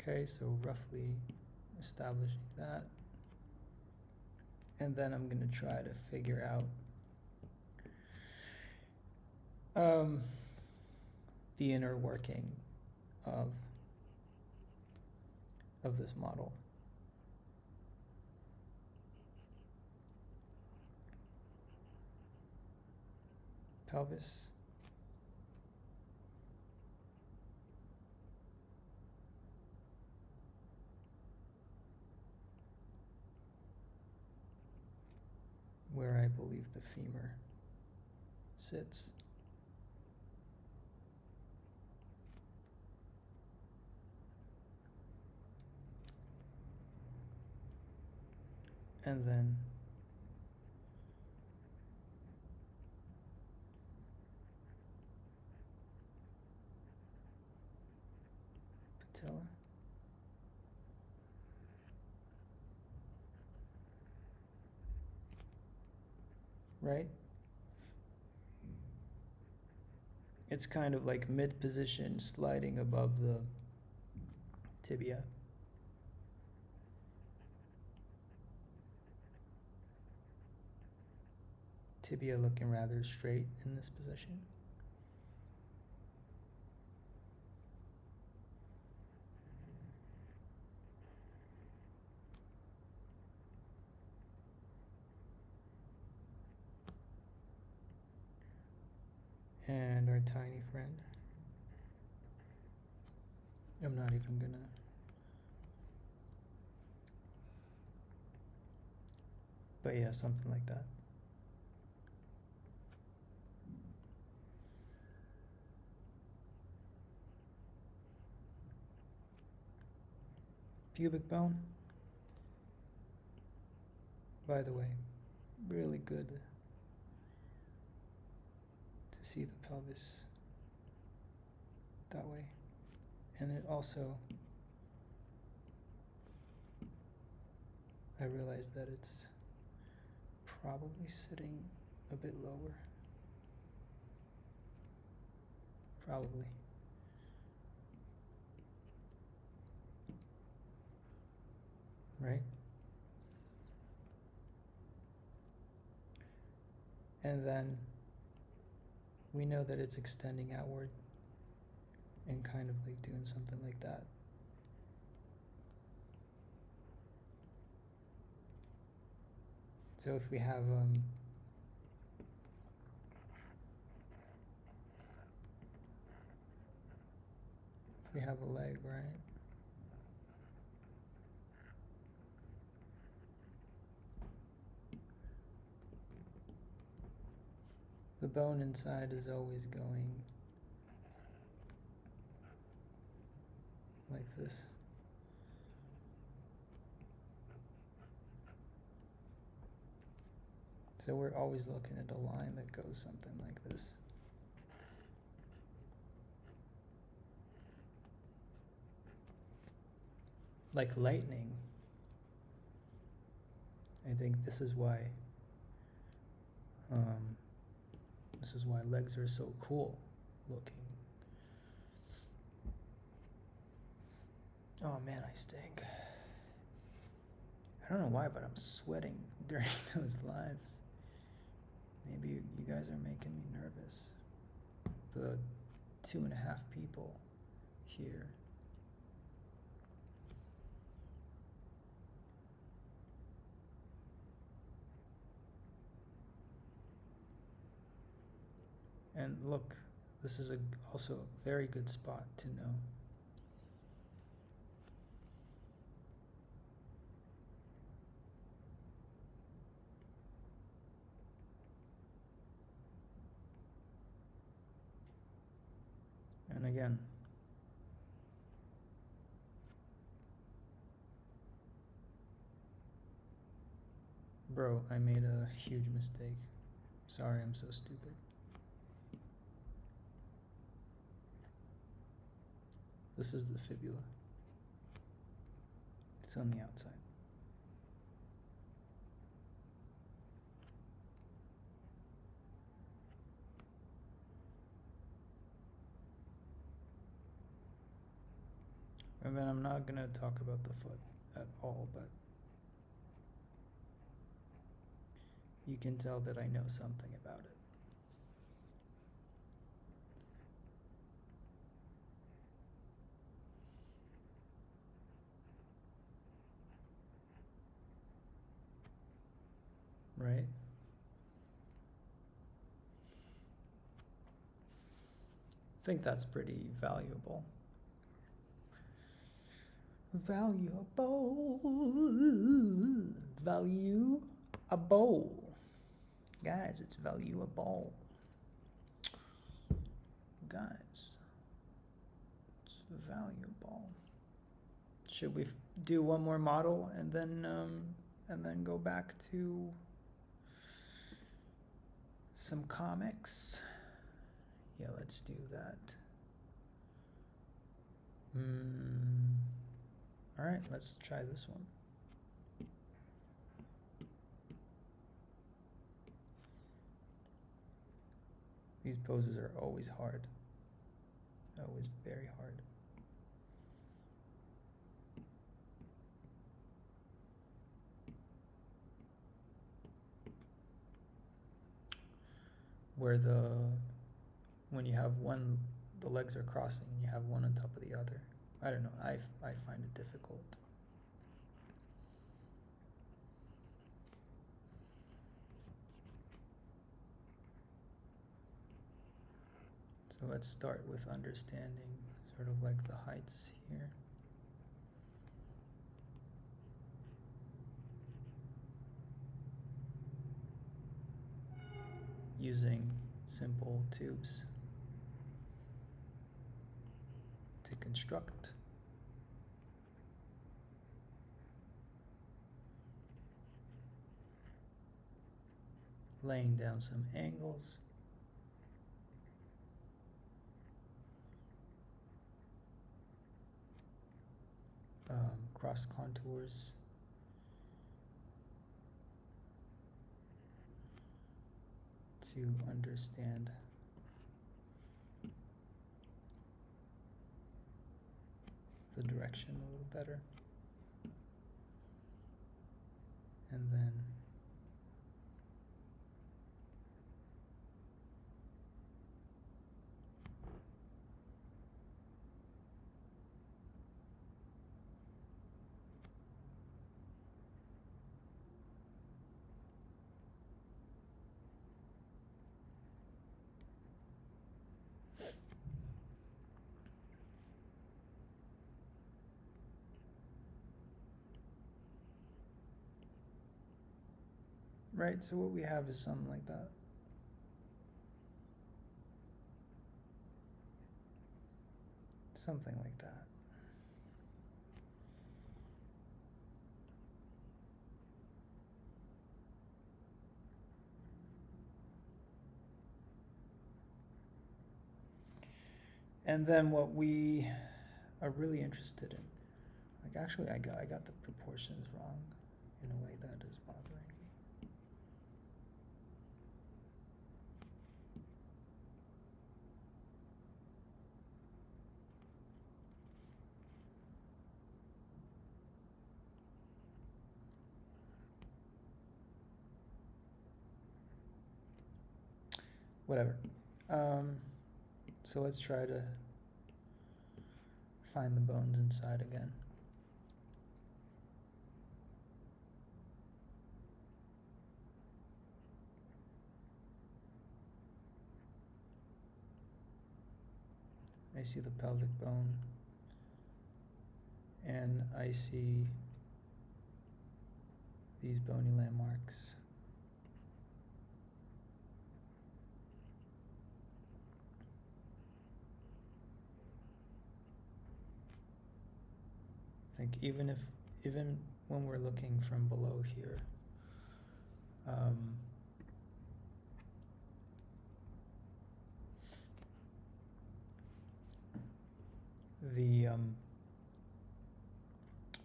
Speaker 1: Okay, so roughly establishing that. And then I'm going to try to figure out the inner working of this model. Pelvis. Where I believe the femur sits. And then patella. Right? It's kind of like mid position, sliding above the tibia. Tibia looking rather straight in this position. And our tiny friend. I'm not even gonna. But yeah, something like that. Pubic bone. By the way, really good to see the pelvis that way. And it also, I realized that it's probably sitting a bit lower. Probably. Right? And then we know that it's extending outward and kind of like doing something like that. So if we have a leg, right? The bone inside is always going like this. So we're always looking at a line that goes something like this. Like lightning. I think this is why legs are so cool looking. Oh man, I stink. I don't know why, but I'm sweating during those lives. Maybe you guys are making me nervous. The 2.5 people here. And look, this is also a very good spot to know. And again, bro, I made a huge mistake. Sorry, I'm so stupid. This is the fibula. It's on the outside. And then I'm not gonna talk about the foot at all, but you can tell that I know something about it. Right? I think that's pretty valuable. Valuable. Guys, it's valuable. Guys, it's valuable. Should we do one more model and then go back to some comics? Yeah, let's do that. All right, let's try this one. These poses are always hard. Always very hard. Where when you have one, the legs are crossing and you have one on top of the other. I don't know, I find it difficult. So let's start with understanding sort of like the heights here. Using simple tubes to construct. Laying down some angles. Cross contours. To understand the direction a little better. And then right, so what we have is something like that. Something like that. And then what we are really interested in, like actually I got the proportions wrong in a way that is bothering. whatever. So let's try to find the bones inside again. I see the pelvic bone, and I see these bony landmarks. I think even when we're looking from below here,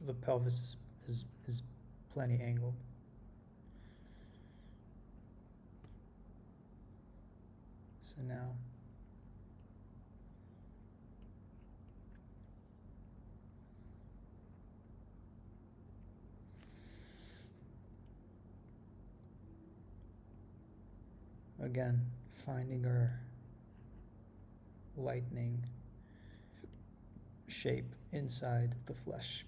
Speaker 1: the pelvis is plenty angled. So now again, finding our lightning shape inside the flesh.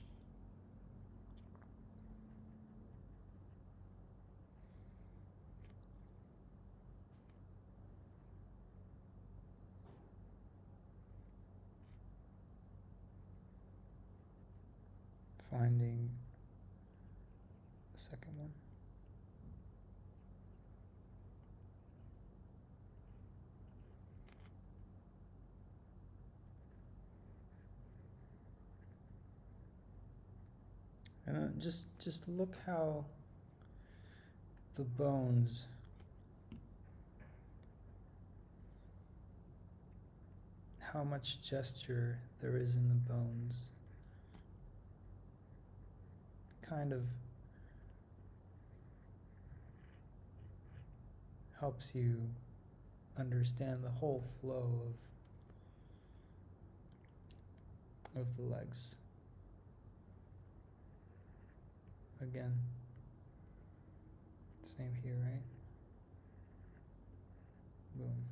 Speaker 1: Finding the second one. And then just look how the bones how much gesture there is in the bones. Kind of helps you understand the whole flow of the legs. Again, same here, right? Boom.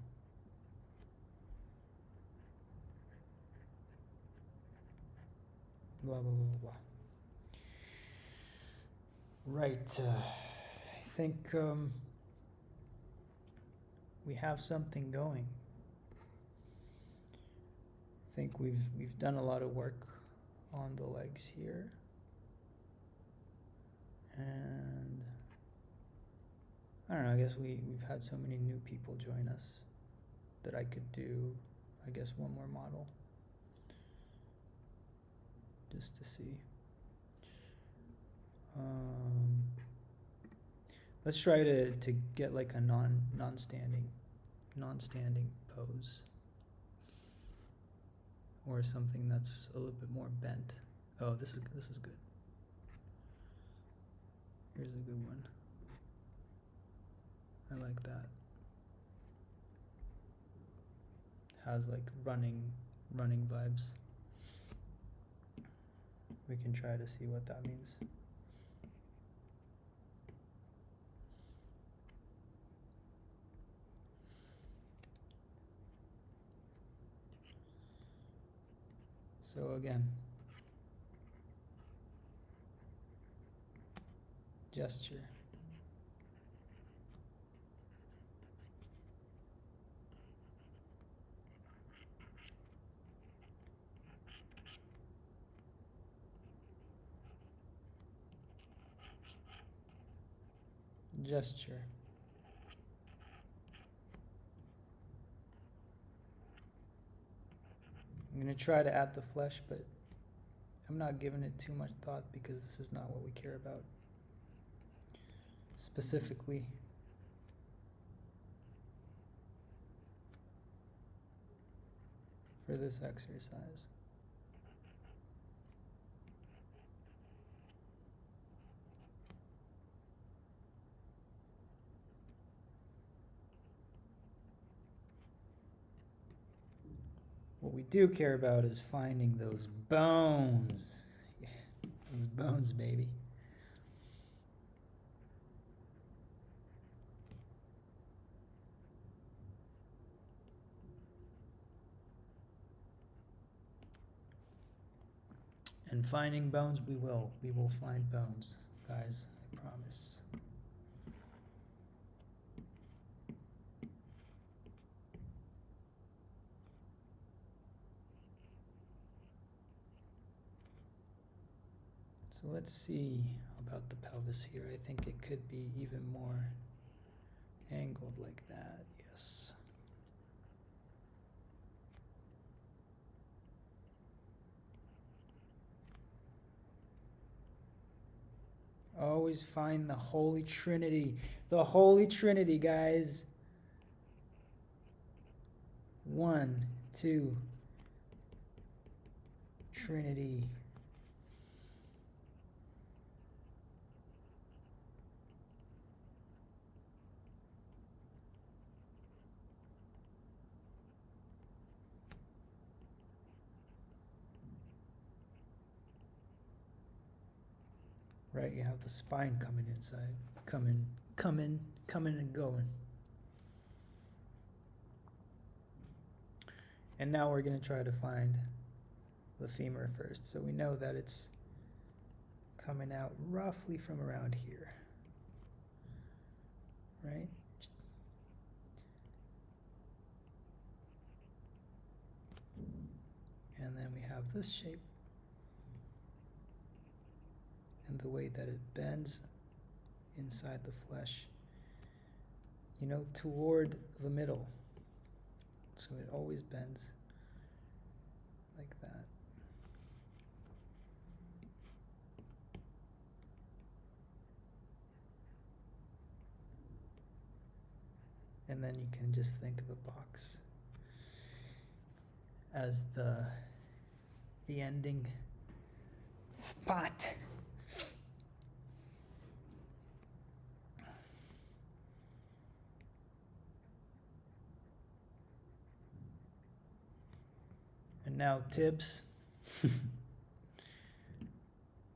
Speaker 1: Blah, blah, blah, blah, blah. Right, I think we have something going. I think we've done a lot of work on the legs here. And I don't know, I guess we've had so many new people join us that I could do, I guess, one more model just to see. Let's try to get like a non-standing pose, or something that's a little bit more bent. Oh, this is good. Here's a good one. I like that. Has like running vibes. We can try to see what that means. So again, gesture. Gesture. I'm going to try to add the flesh, but I'm not giving it too much thought because this is not what we care about specifically. For this exercise. What we do care about is finding those bones. Yeah, those bones, baby. And finding bones, we will. We will find bones, guys. I promise. So let's see about the pelvis here. I think it could be even more angled like that. Yes. Always find the Holy Trinity. The Holy Trinity, guys. 1, 2, Trinity. Right, you have the spine coming inside, coming and going. And now we're going to try to find the femur first. So we know that it's coming out roughly from around here, right? And then we have this shape and the way that it bends inside the flesh, you know, toward the middle. So it always bends like that. And then you can just think of a box as the ending spot. And now Tibbs.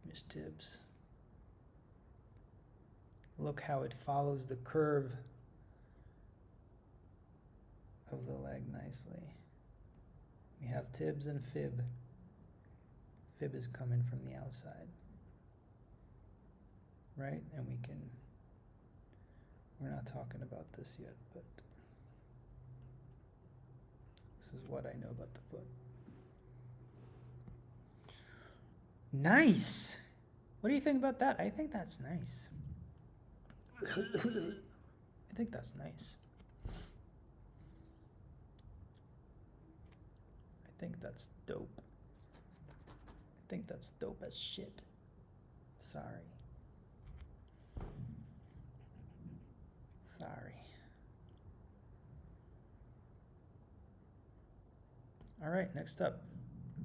Speaker 1: Miss Tibbs. Look how it follows the curve of the leg nicely. We have Tibbs and Fib. Fib is coming from the outside, right? And we're not talking about this yet, but this is what I know about the foot. Nice! What do you think about that? I think that's nice. I think that's nice. I think that's dope. I think that's dope as shit. Sorry. All right, next up,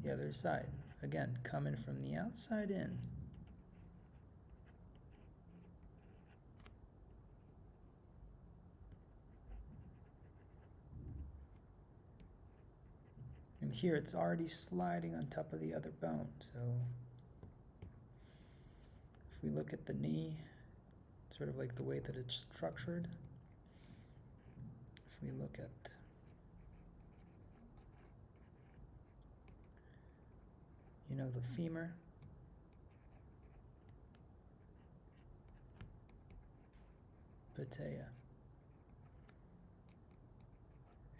Speaker 1: the other side. Again, coming from the outside in. And here it's already sliding on top of the other bone. So if we look at the knee, sort of like the way that it's structured, if we look at the femur, patella,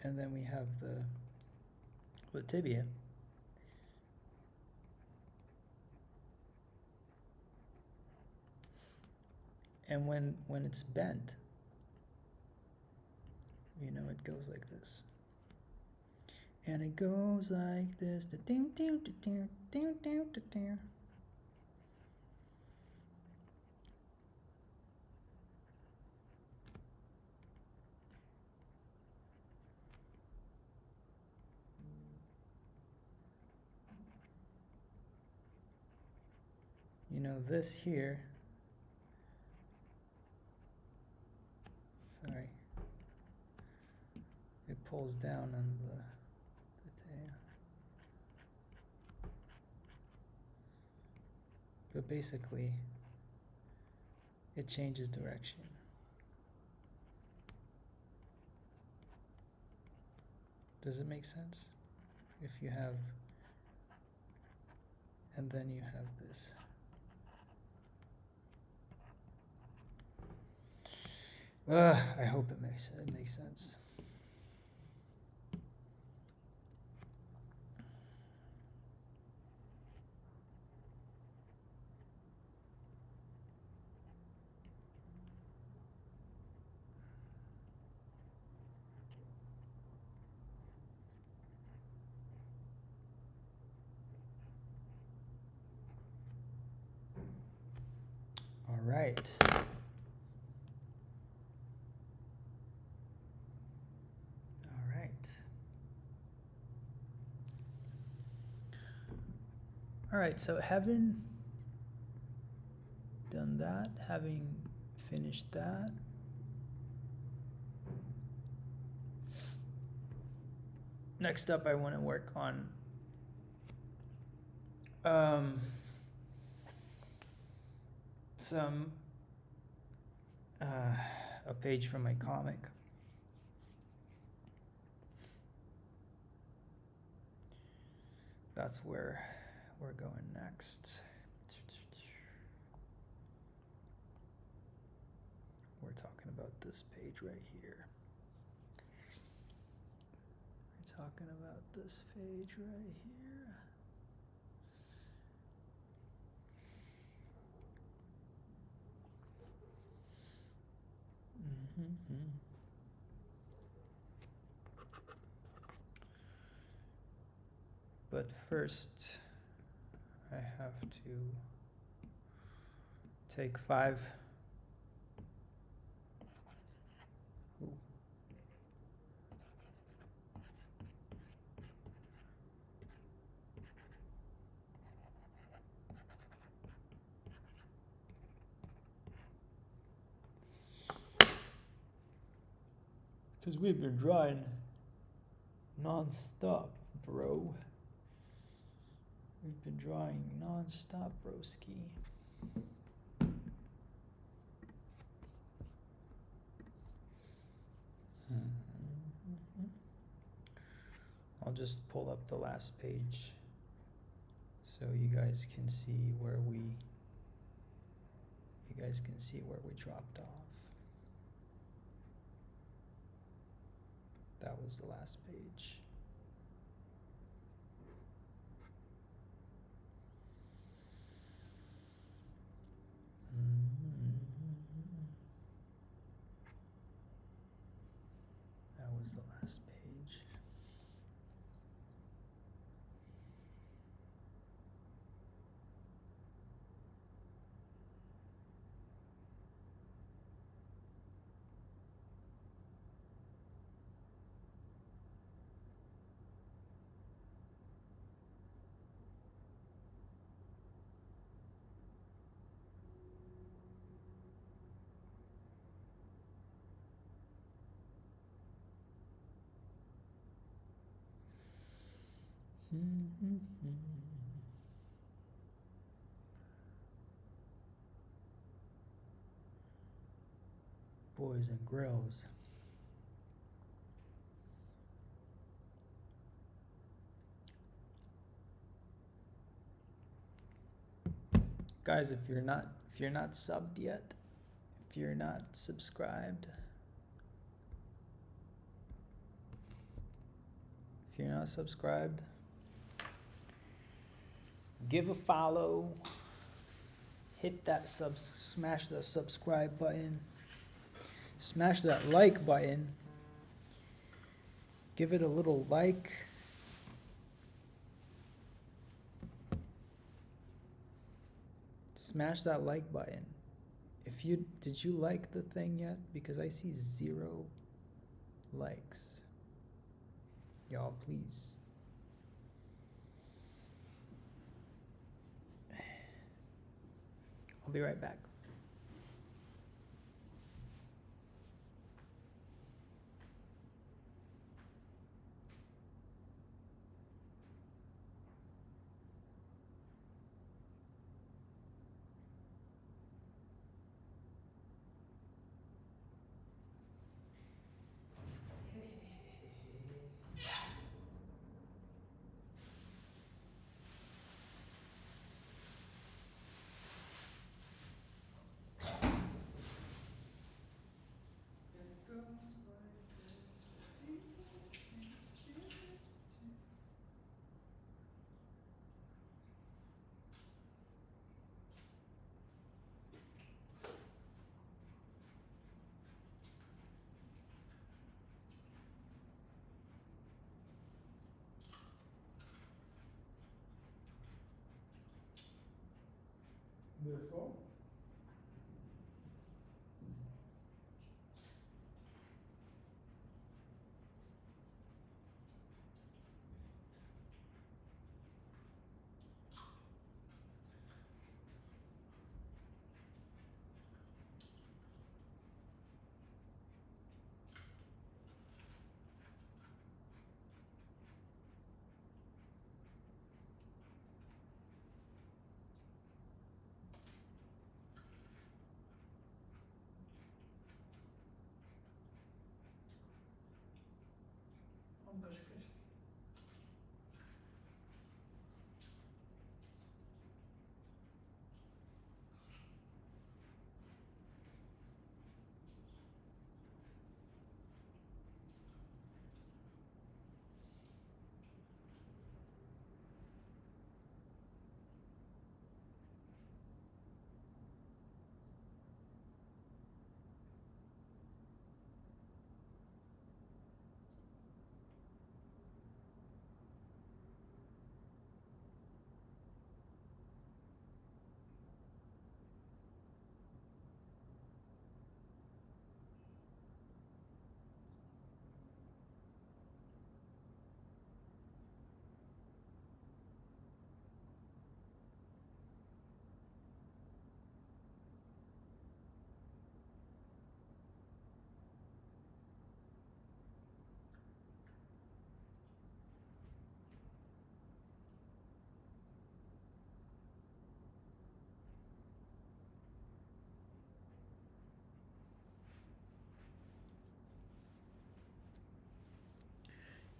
Speaker 1: and then we have the tibia, and when it's bent, it goes like this. And it goes like this. This here, sorry, it pulls down on the patella. But basically, it changes direction. Does it make sense? If you have And then you have this. I hope it makes sense. All right. All right, so having done that, having finished that, next up I want to work on some a page from my comic. That's where we're going next. We're talking about this page right here. We're talking about this page right here. But first, I have to take 5. Ooh. Because we've been drawing non-stop, bro. We've been drawing non-stop, broski. I'll just pull up the last page so you guys can see where we dropped off. That was the last page. That was the last page. Boys and grills. Guys, if you're not subbed yet, if you're not subscribed, give a follow, hit that smash the subscribe button, smash that like button, give it a little like. Smash that like button. Did you like the thing yet? Because I see 0 likes. Y'all, please. I'll be right back.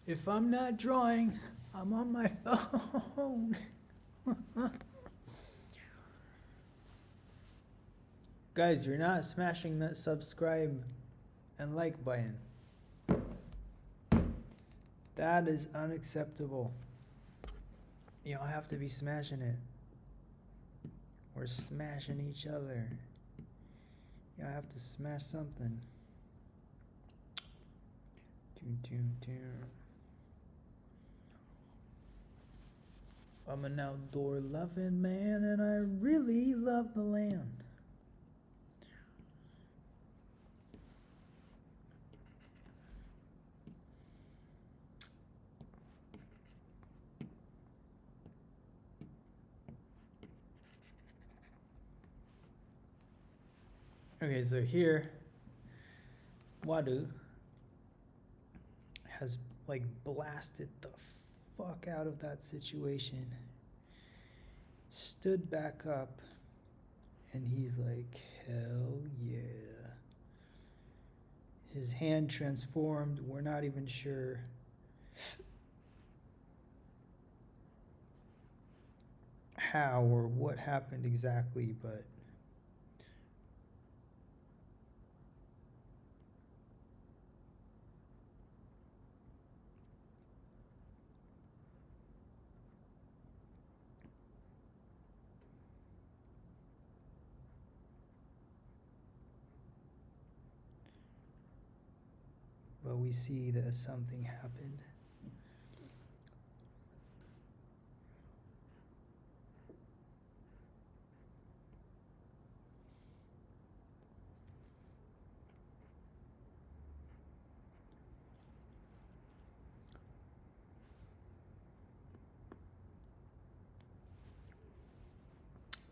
Speaker 1: If I'm not drawing, I'm on my phone. Guys, you're not smashing that subscribe and like button. That is unacceptable. You don't have to be smashing it. We're smashing each other. You have to smash something. I'm an outdoor loving man and I really love the land. Okay, so here, Wadu has like blasted the fuck out of that situation, stood back up, and he's like, hell yeah. His hand transformed, we're not even sure how or what happened exactly, but we see that something happened.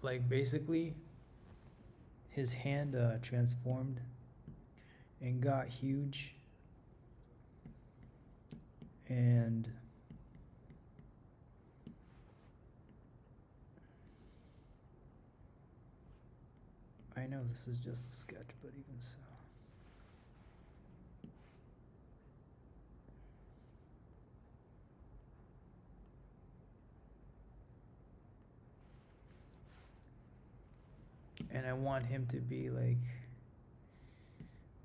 Speaker 1: Like basically, his hand transformed and got huge, and I know this is just a sketch, but even so. And I want him to be like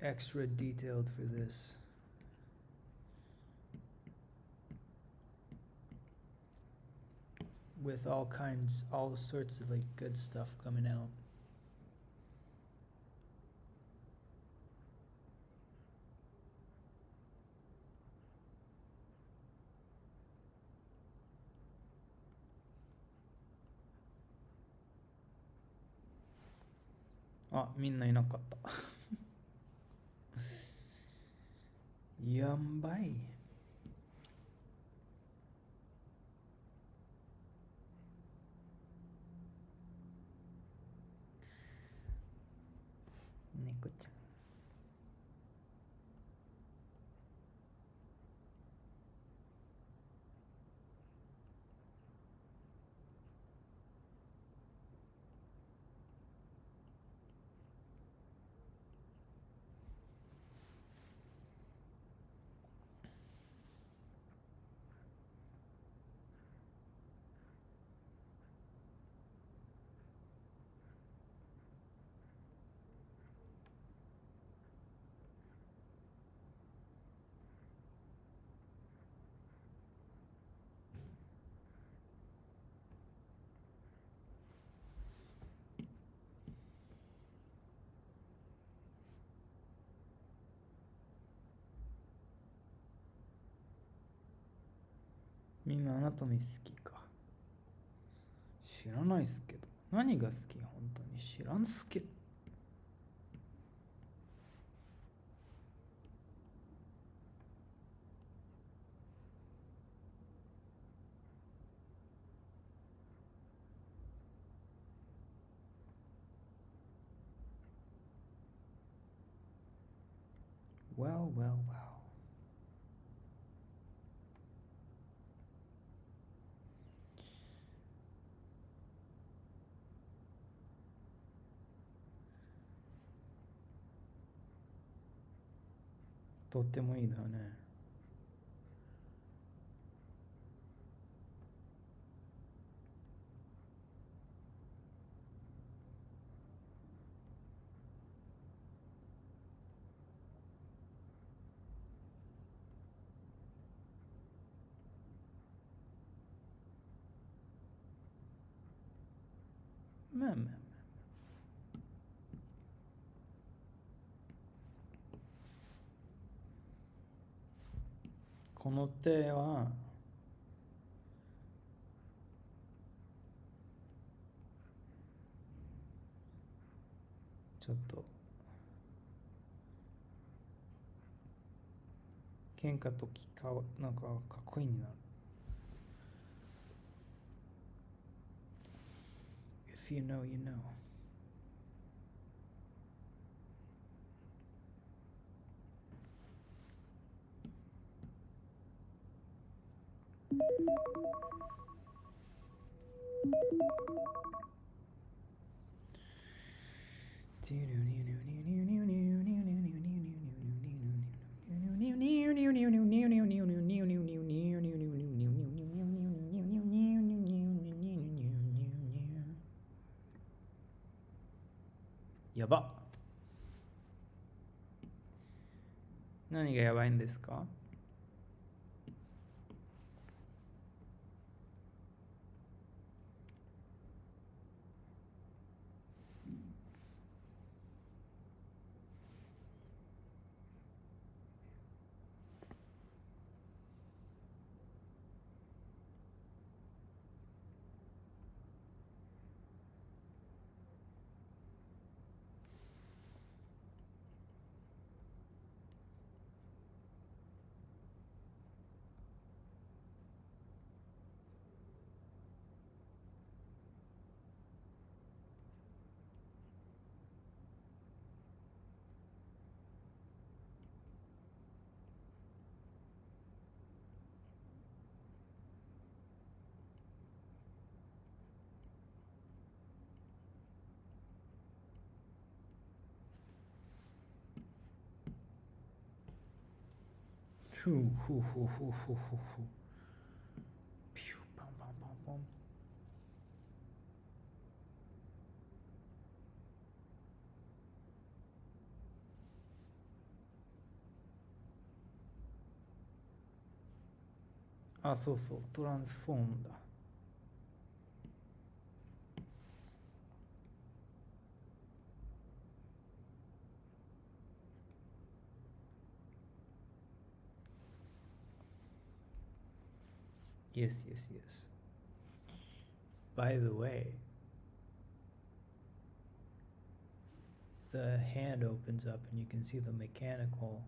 Speaker 1: extra detailed for this. With all sorts of like good stuff coming out. あ、みんないなかった。やんばい。猫ちゃん。みんなアナトミ好きか。知らないっすけど。何が好き？本当に知らんすけど。Well, well, well. とってもいいだよね。まあまあまあ。この手はちょっと喧嘩ときかなんかかっこいいになる。If you know, you know.やば。何がやばいんですか？ふうふうふうふうふうふうふう。ピューパンパンパンパン。あ、そうそう、トランスフォームだ。Yes, yes, yes. By the way, the hand opens up and you can see the mechanical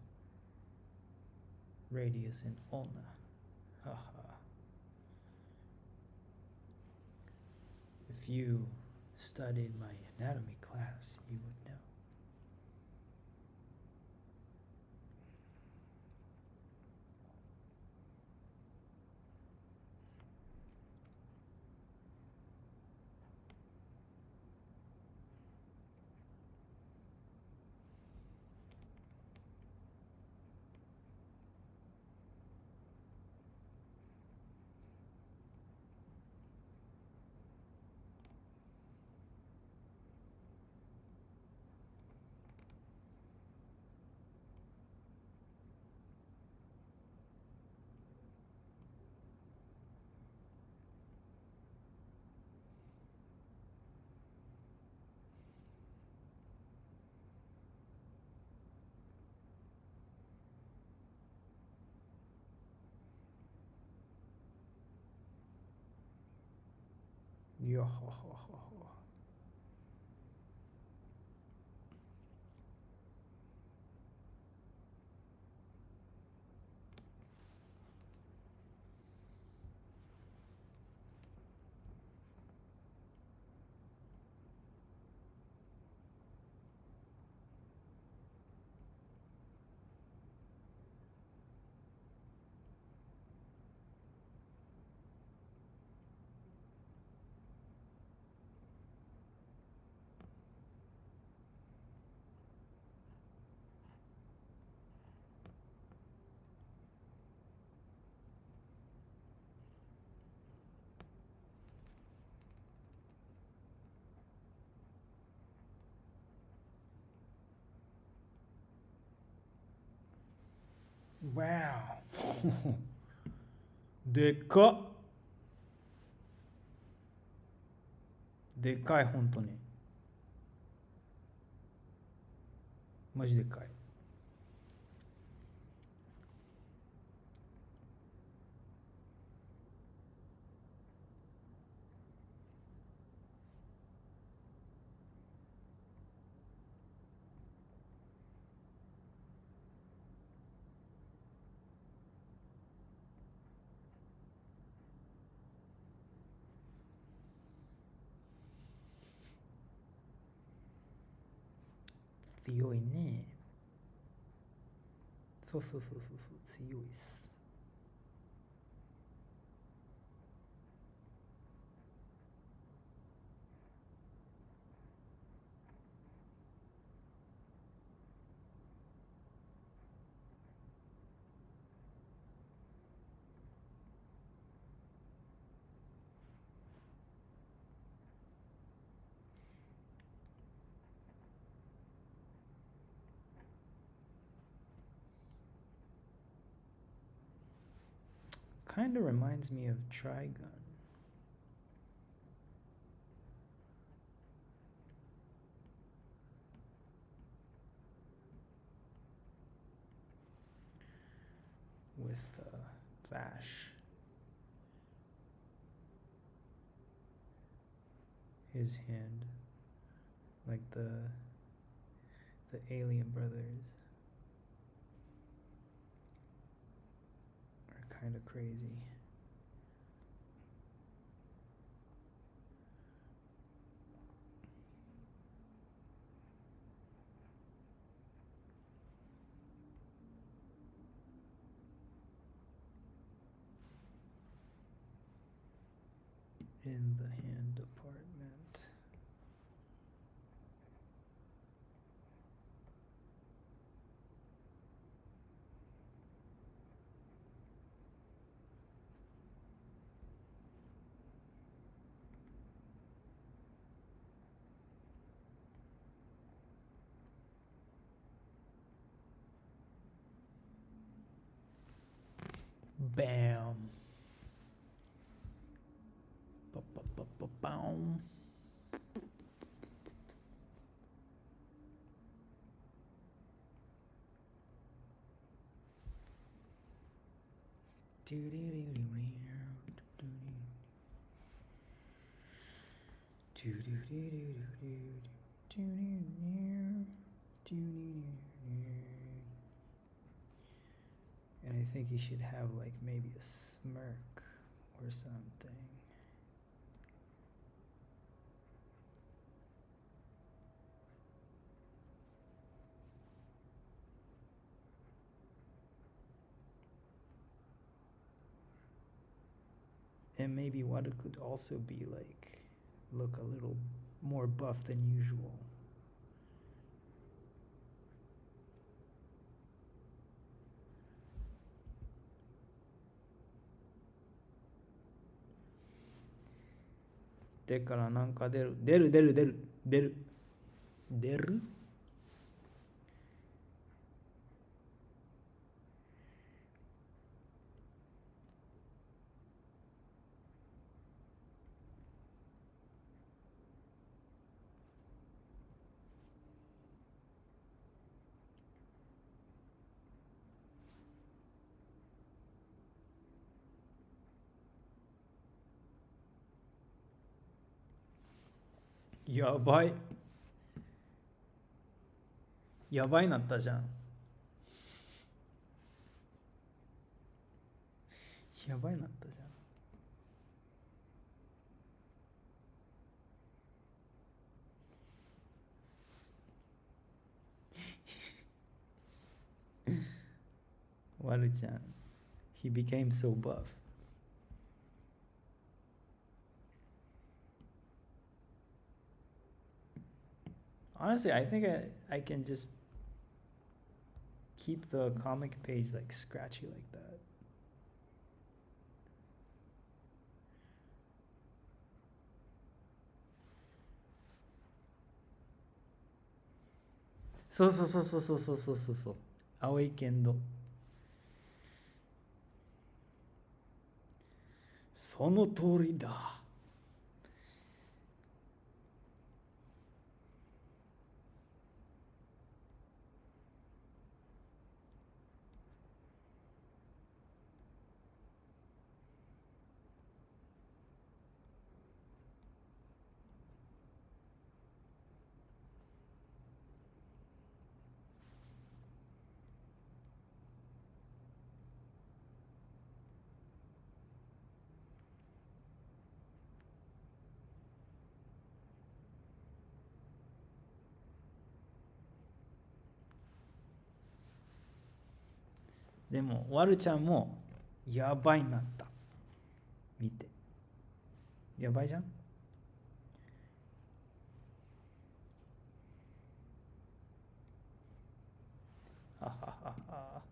Speaker 1: radius in ulna. Haha. If you studied my anatomy class, you would know. Yo ho ho ho ho. Wow. でかっ。でかい、ほんとに。マジでかい。強いね。そうそうそうそうそう、強いっす。Kind of reminds me of Trigun. With Vash. His hand. Like the alien brothers are kind of crazy. In the hand department. Bam. Ba-ba-ba-ba-boom. And I think he should have like maybe a smirk or something. And maybe Wada could also be like, look a little more buff than usual.でからなんか出るやばい。やばいなったじゃん。やばいなったじゃん。わるちゃん。He became so buff. Honestly, I think I can just keep the comic page like scratchy like that. So. 青い剣道。その通りだ。でも、わるちゃんもやばいなった。見て。やばいじゃん。はははは。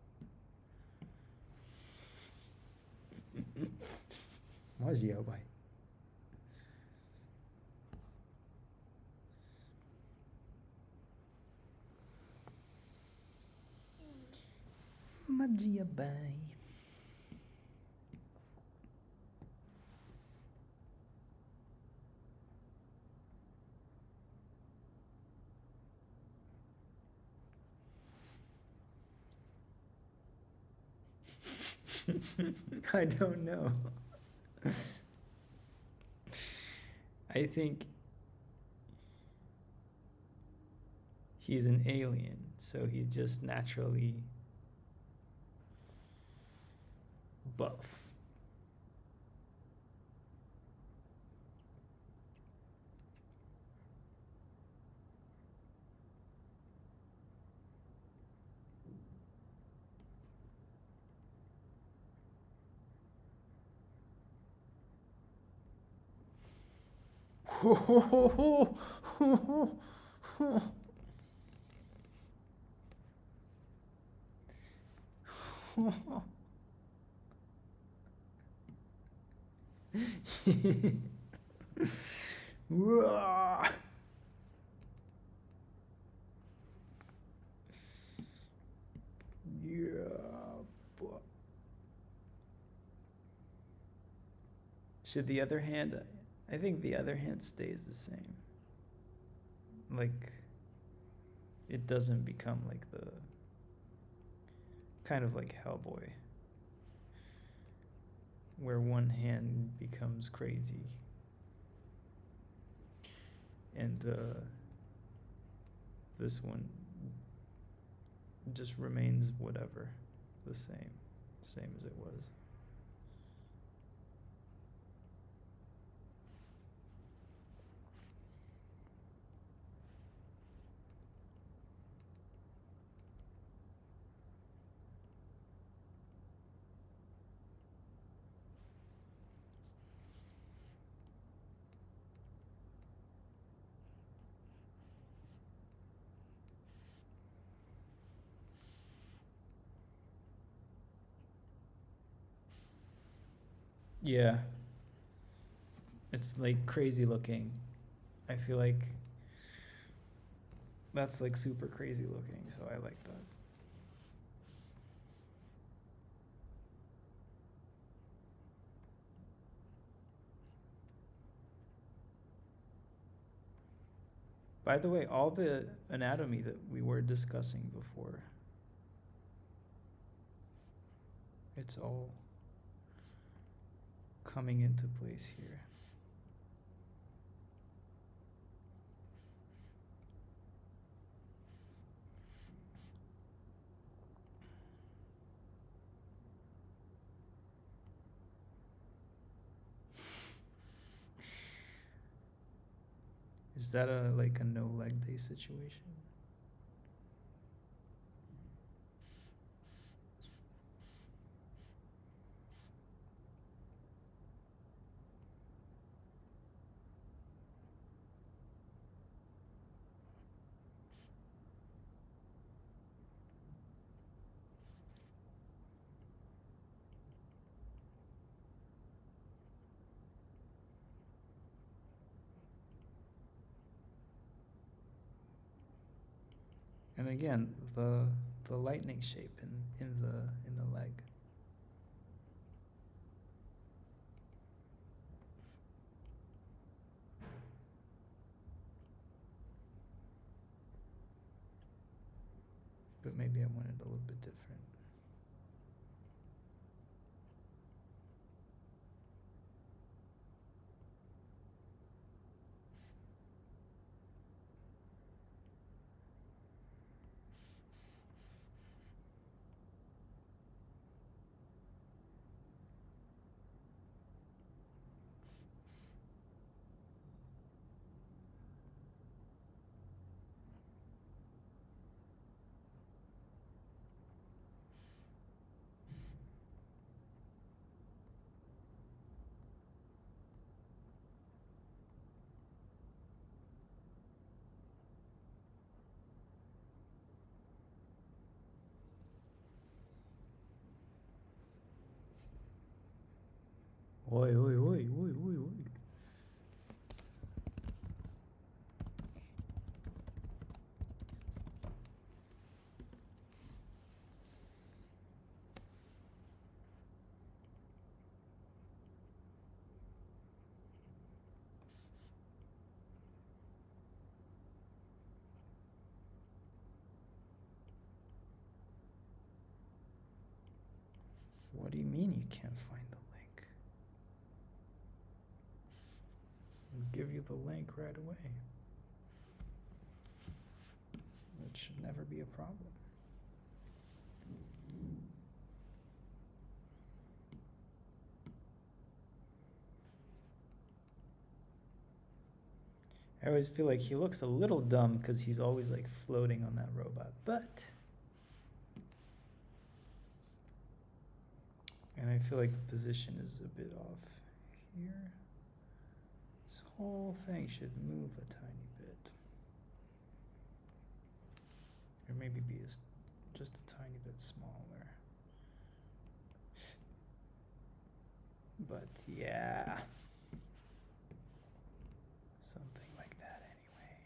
Speaker 1: マジやばい。マジやばい。I don't know. I think he's an alien, so he's just naturally buff. Should the other hand, I think the other hand stays the same. Like, it doesn't become like the, kind of like Hellboy, where one hand becomes crazy. And this one just remains whatever, the same as it was. Yeah, it's like crazy looking. I feel like that's like super crazy looking, so I like that. By the way, all the anatomy that we were discussing before, it's all coming into place here. Is that a like a no leg day situation? And again, the lightning shape in the leg. But maybe I want it a little bit different. Oi, oi, oi, oi, oi, oi. What do you mean you can't find the link? I'll give you the link right away. It should never be a problem. I always feel like he looks a little dumb because he's always like floating on that robot, but... And I feel like the position is a bit off here. This whole thing should move a tiny bit. Or maybe be just a tiny bit smaller. But yeah. Something like that anyway.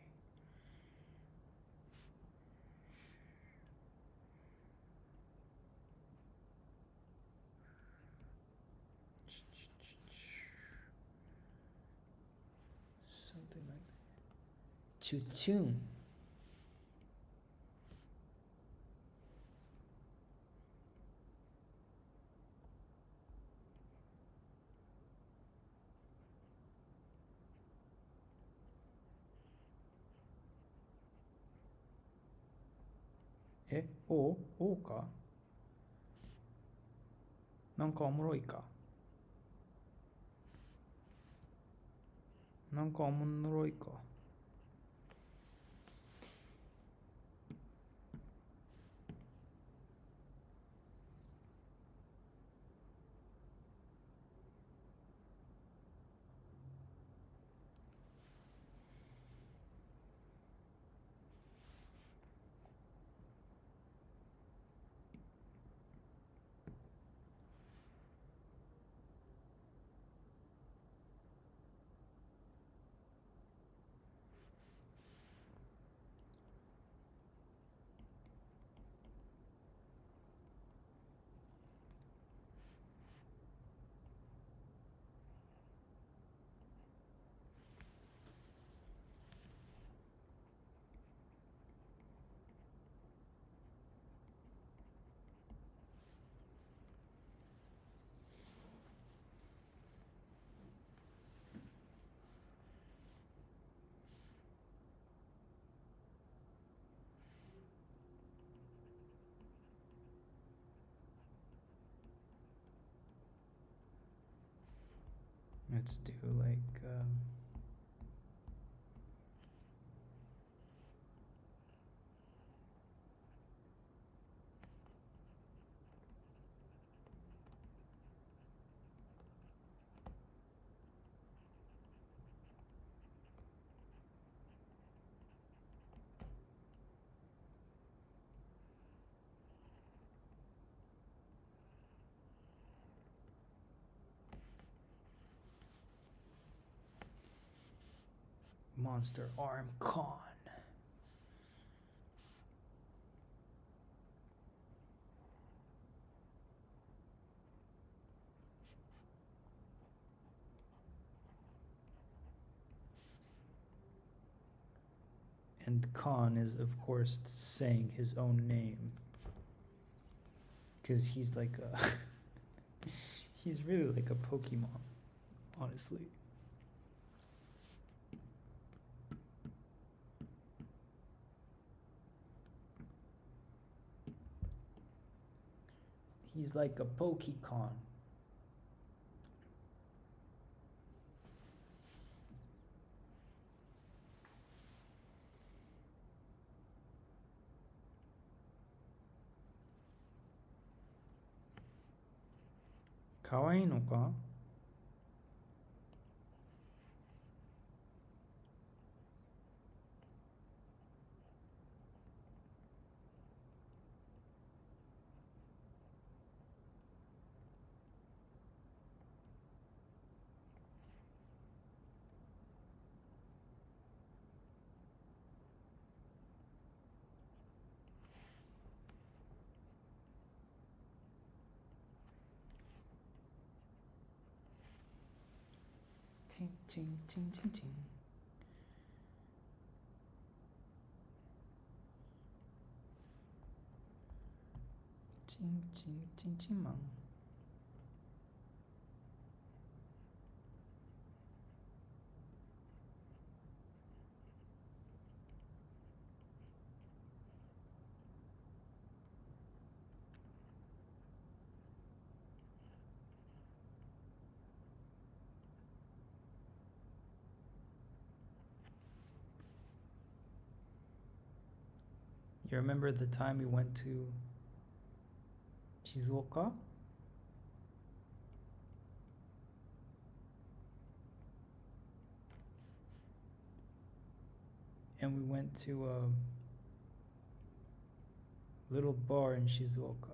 Speaker 1: Something like that. Choo-choon. おかなんかおもろいかなんかおもろいかLet's do like Monster Arm Con. And Khan is, of course, saying his own name. Because he's like a. He's really like a Pokemon, honestly. He's like a Pokecon. Kawaii no ka? Ting, ting, ting, ting, ting. Ting, ting, ting, ting, mang. You remember the time we went to Shizuoka? And we went to a little bar in Shizuoka.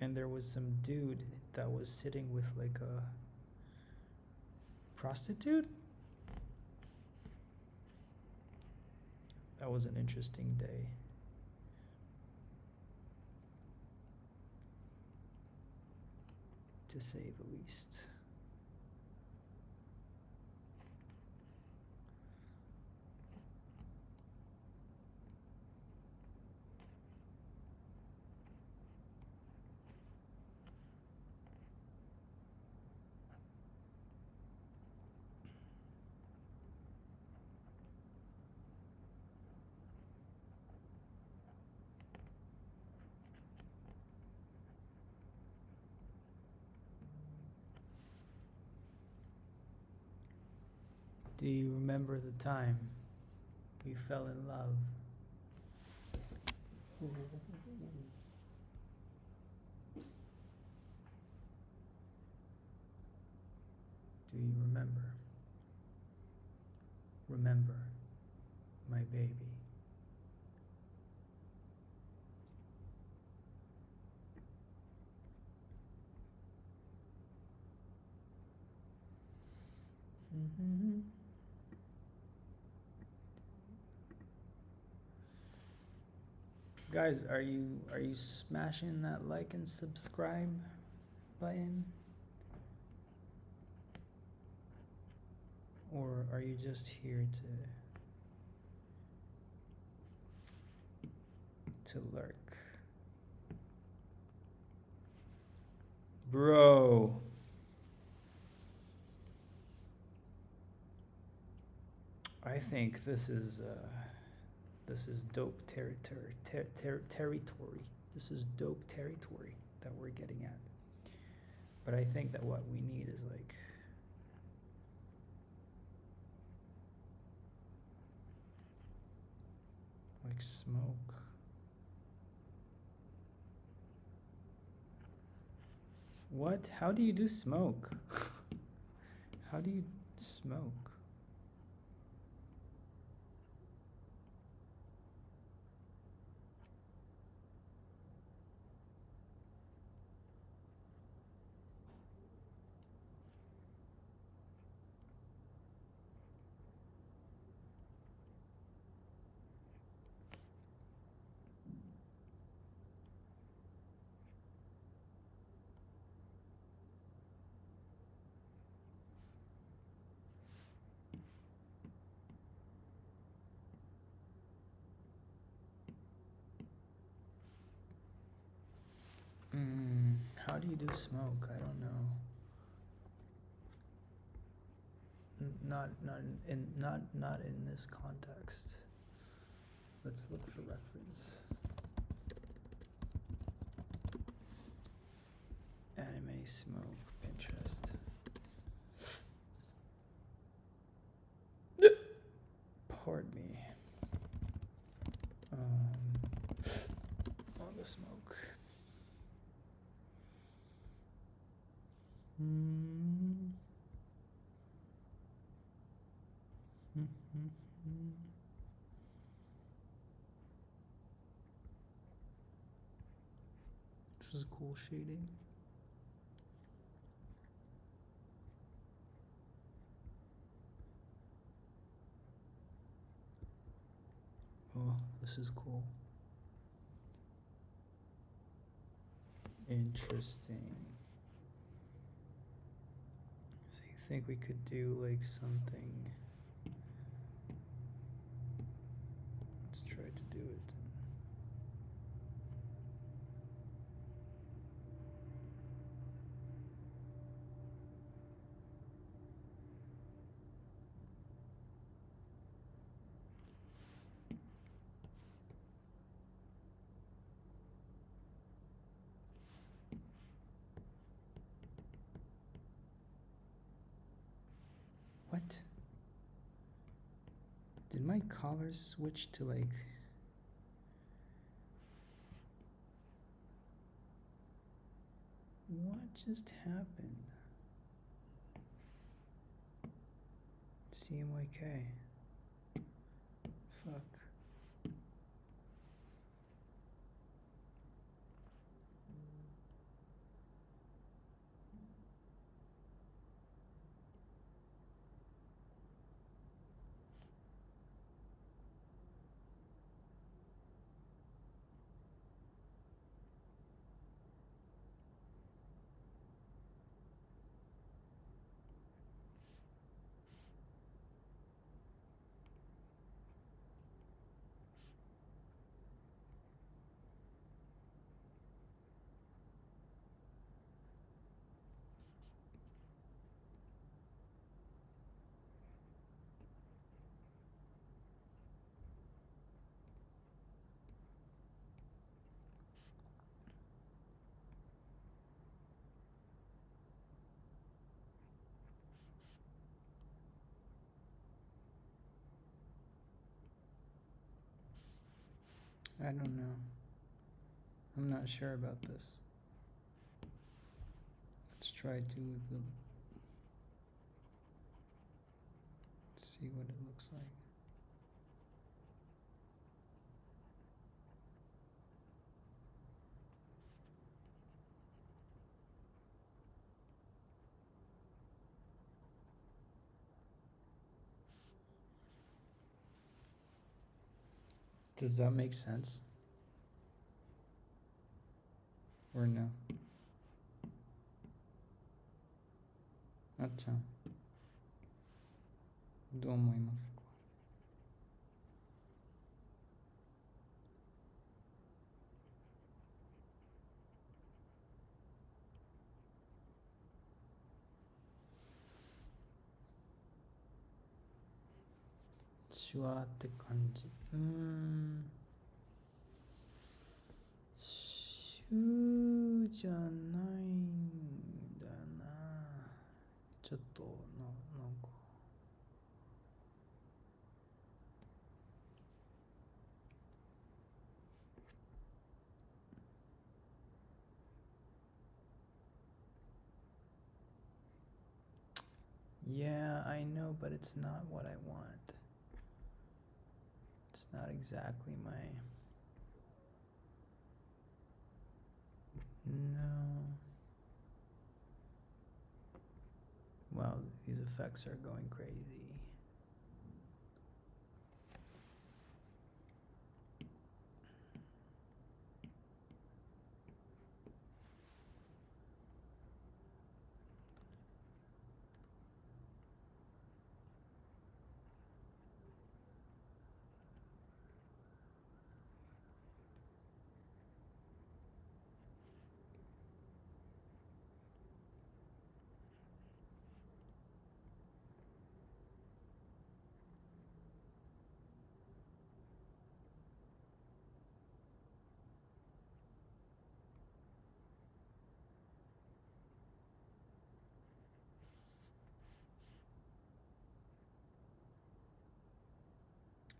Speaker 1: And there was some dude that was sitting with like a prostitute? That was an interesting day. To say the least. Do you remember the time we fell in love? Do you remember? Remember, my baby. Guys, are you smashing that like and subscribe button? Or are you just here to lurk? Bro. I think this is dope territory. This is dope territory that we're getting at. But I think that what we need is like smoke. What? How do you do smoke? How do you smoke? How do you do smoke? I don't know. Not in this context. Let's look for reference. Anime smoke, Pinterest. Pardon me. On the smoke. This is cool shading. Oh, this is cool. Interesting. So you think we could do like something? Let's try to do it. What? Did my colors switch to like... What just happened? CMYK. Fuck. I don't know. I'm not sure about this. Let's try to see what it looks like. Does that make sense? Or no? अच्छा, どう思いますか? Shua って感じ。シュじゃないんだな。ちょっとなんか。Yeah, I know, but it's not what I want. It's not exactly my... No. Wow, these effects are going crazy.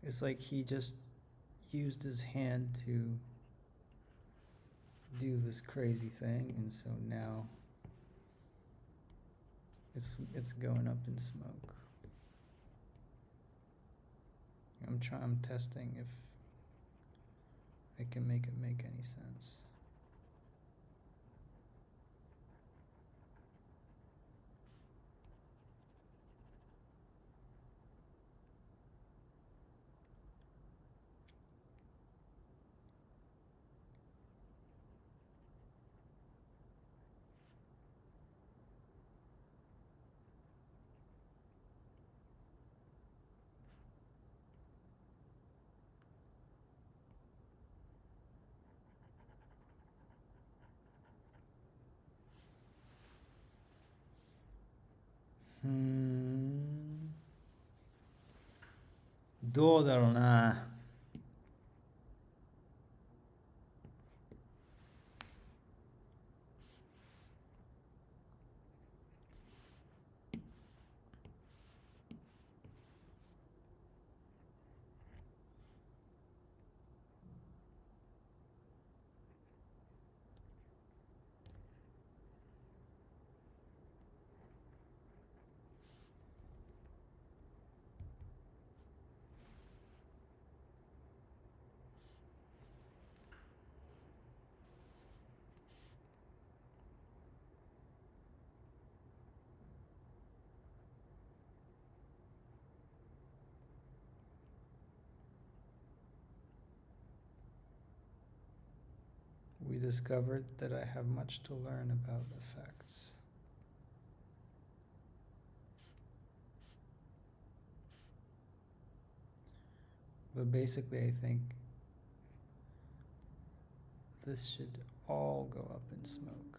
Speaker 1: It's like he just used his hand to do this crazy thing, and so now it's going up in smoke. I'm testing if I can make it make any sense. Hmm. どうだろうな。We discovered that I have much to learn about effects. But basically, I think this should all go up in smoke.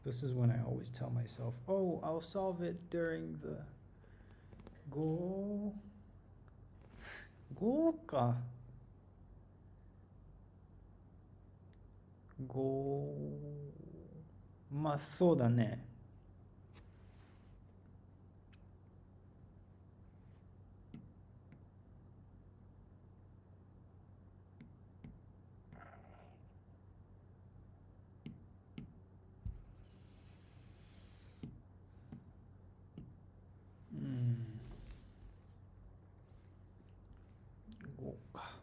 Speaker 1: This is when I always tell myself, oh, I'll solve it during the go ka go まあそうだね。5か。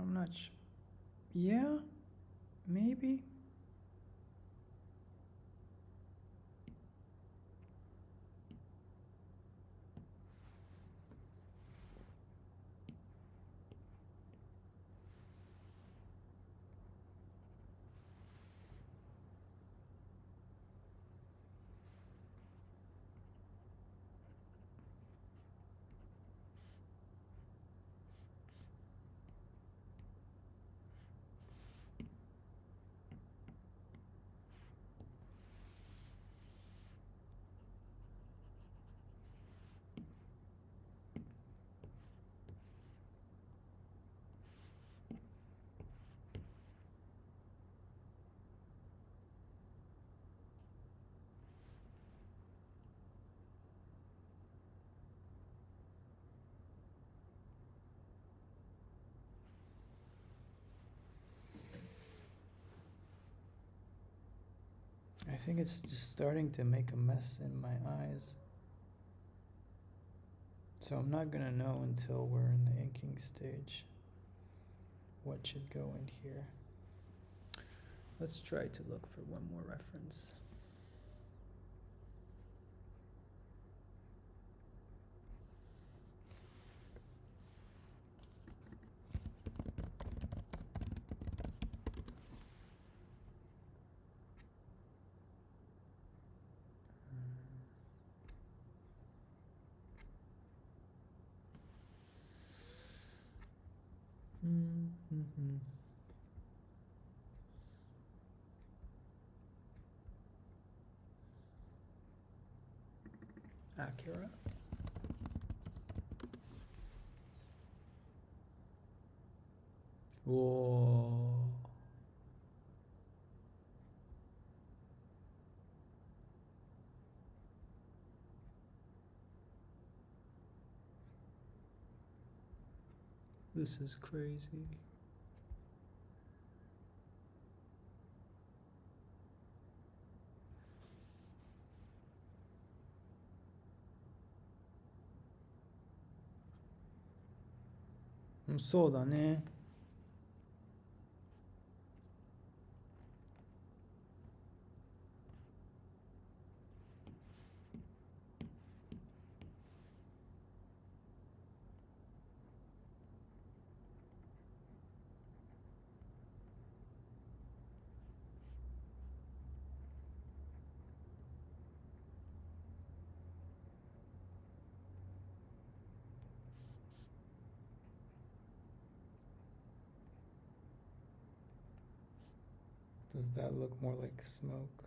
Speaker 1: I'm not sure. Yeah, maybe. I think it's just starting to make a mess in my eyes. So I'm not gonna know until we're in the inking stage what should go in here. Let's try to look for one more reference. Mm-hmm. Accurate. Whoa. This is crazy. Soだね. Does that look more like smoke?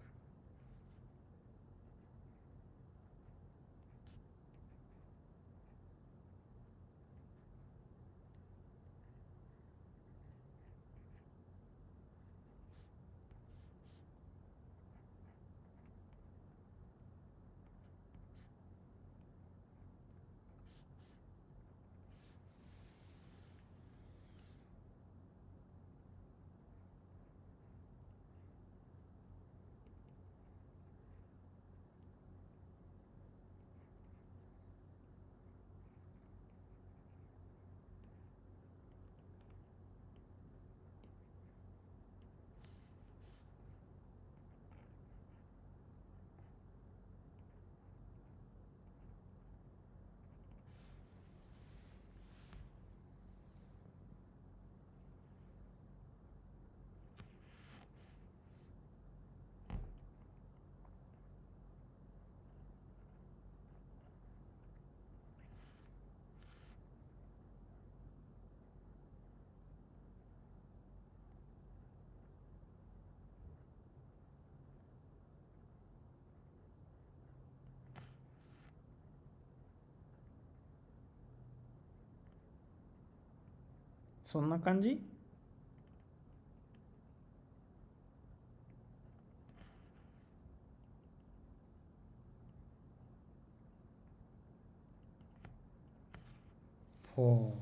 Speaker 1: そんな感じ？ほ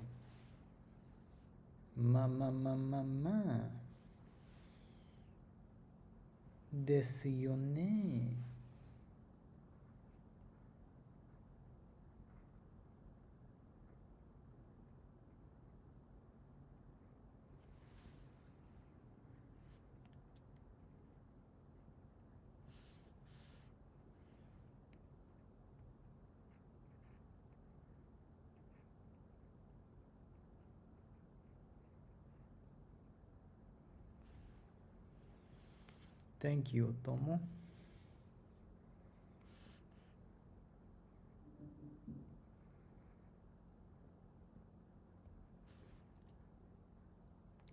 Speaker 1: う。まあまあまあまあまあ。ですよね。Thank you, Tomo.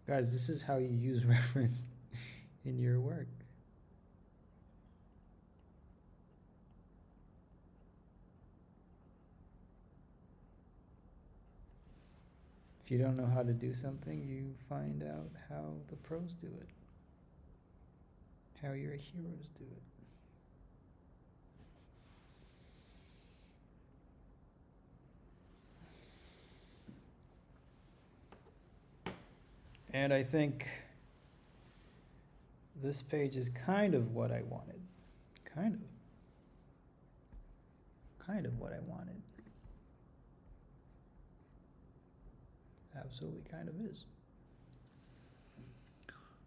Speaker 1: Guys, this is how you use reference in your work. If you don't know how to do something, you find out how the pros do it, how your heroes do it. And I think this page is kind of what I wanted. Kind of what I wanted. Absolutely kind of is.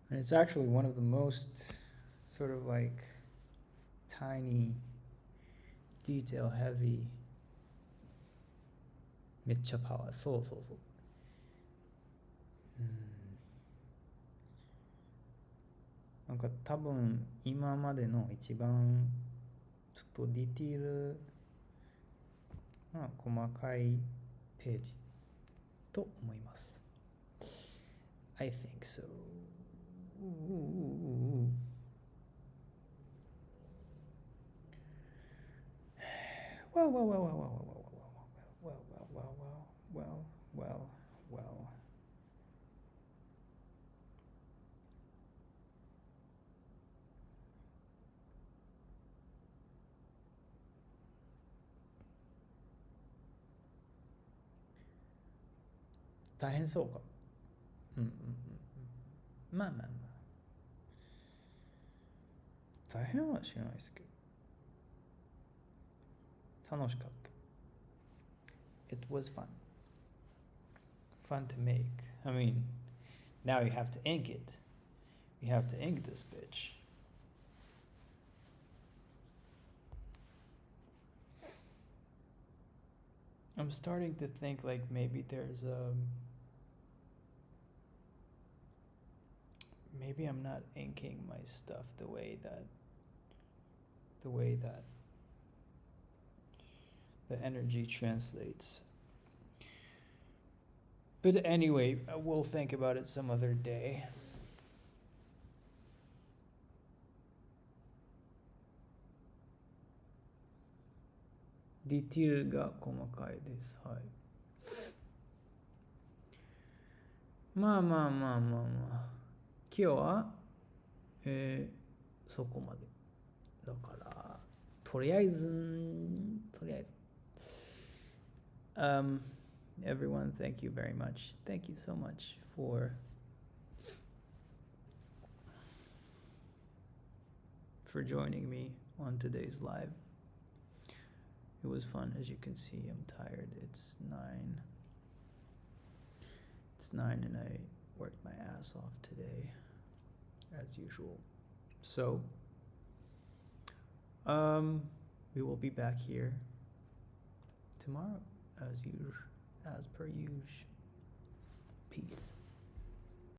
Speaker 1: And it's actually one of the most sort of like tiny, detail heavy. めっちゃパワー。そうそうそう。なんか多分今までの一番ちょっとディティールな細かいページと思います。I think so. Well. 大変そうか。まあまあまあ。大変はしないですけど。楽しかった。It was fun. Fun to make. I mean, now you have to ink it. You have to ink this bitch. I'm starting to think like maybe there's maybe I'm not inking my stuff the way that the energy translates. But anyway, we'll think about it some other day. Detail が細かいです。はい。まあ。今日は、そこまで。だから、とりあえず。Everyone, thank you very much. Thank you so much for joining me on today's live. It was fun. As you can see, I'm tired. It's 9. It's 9 and I worked my ass off today, as usual. So, we will be back here tomorrow, as per usual. Peace.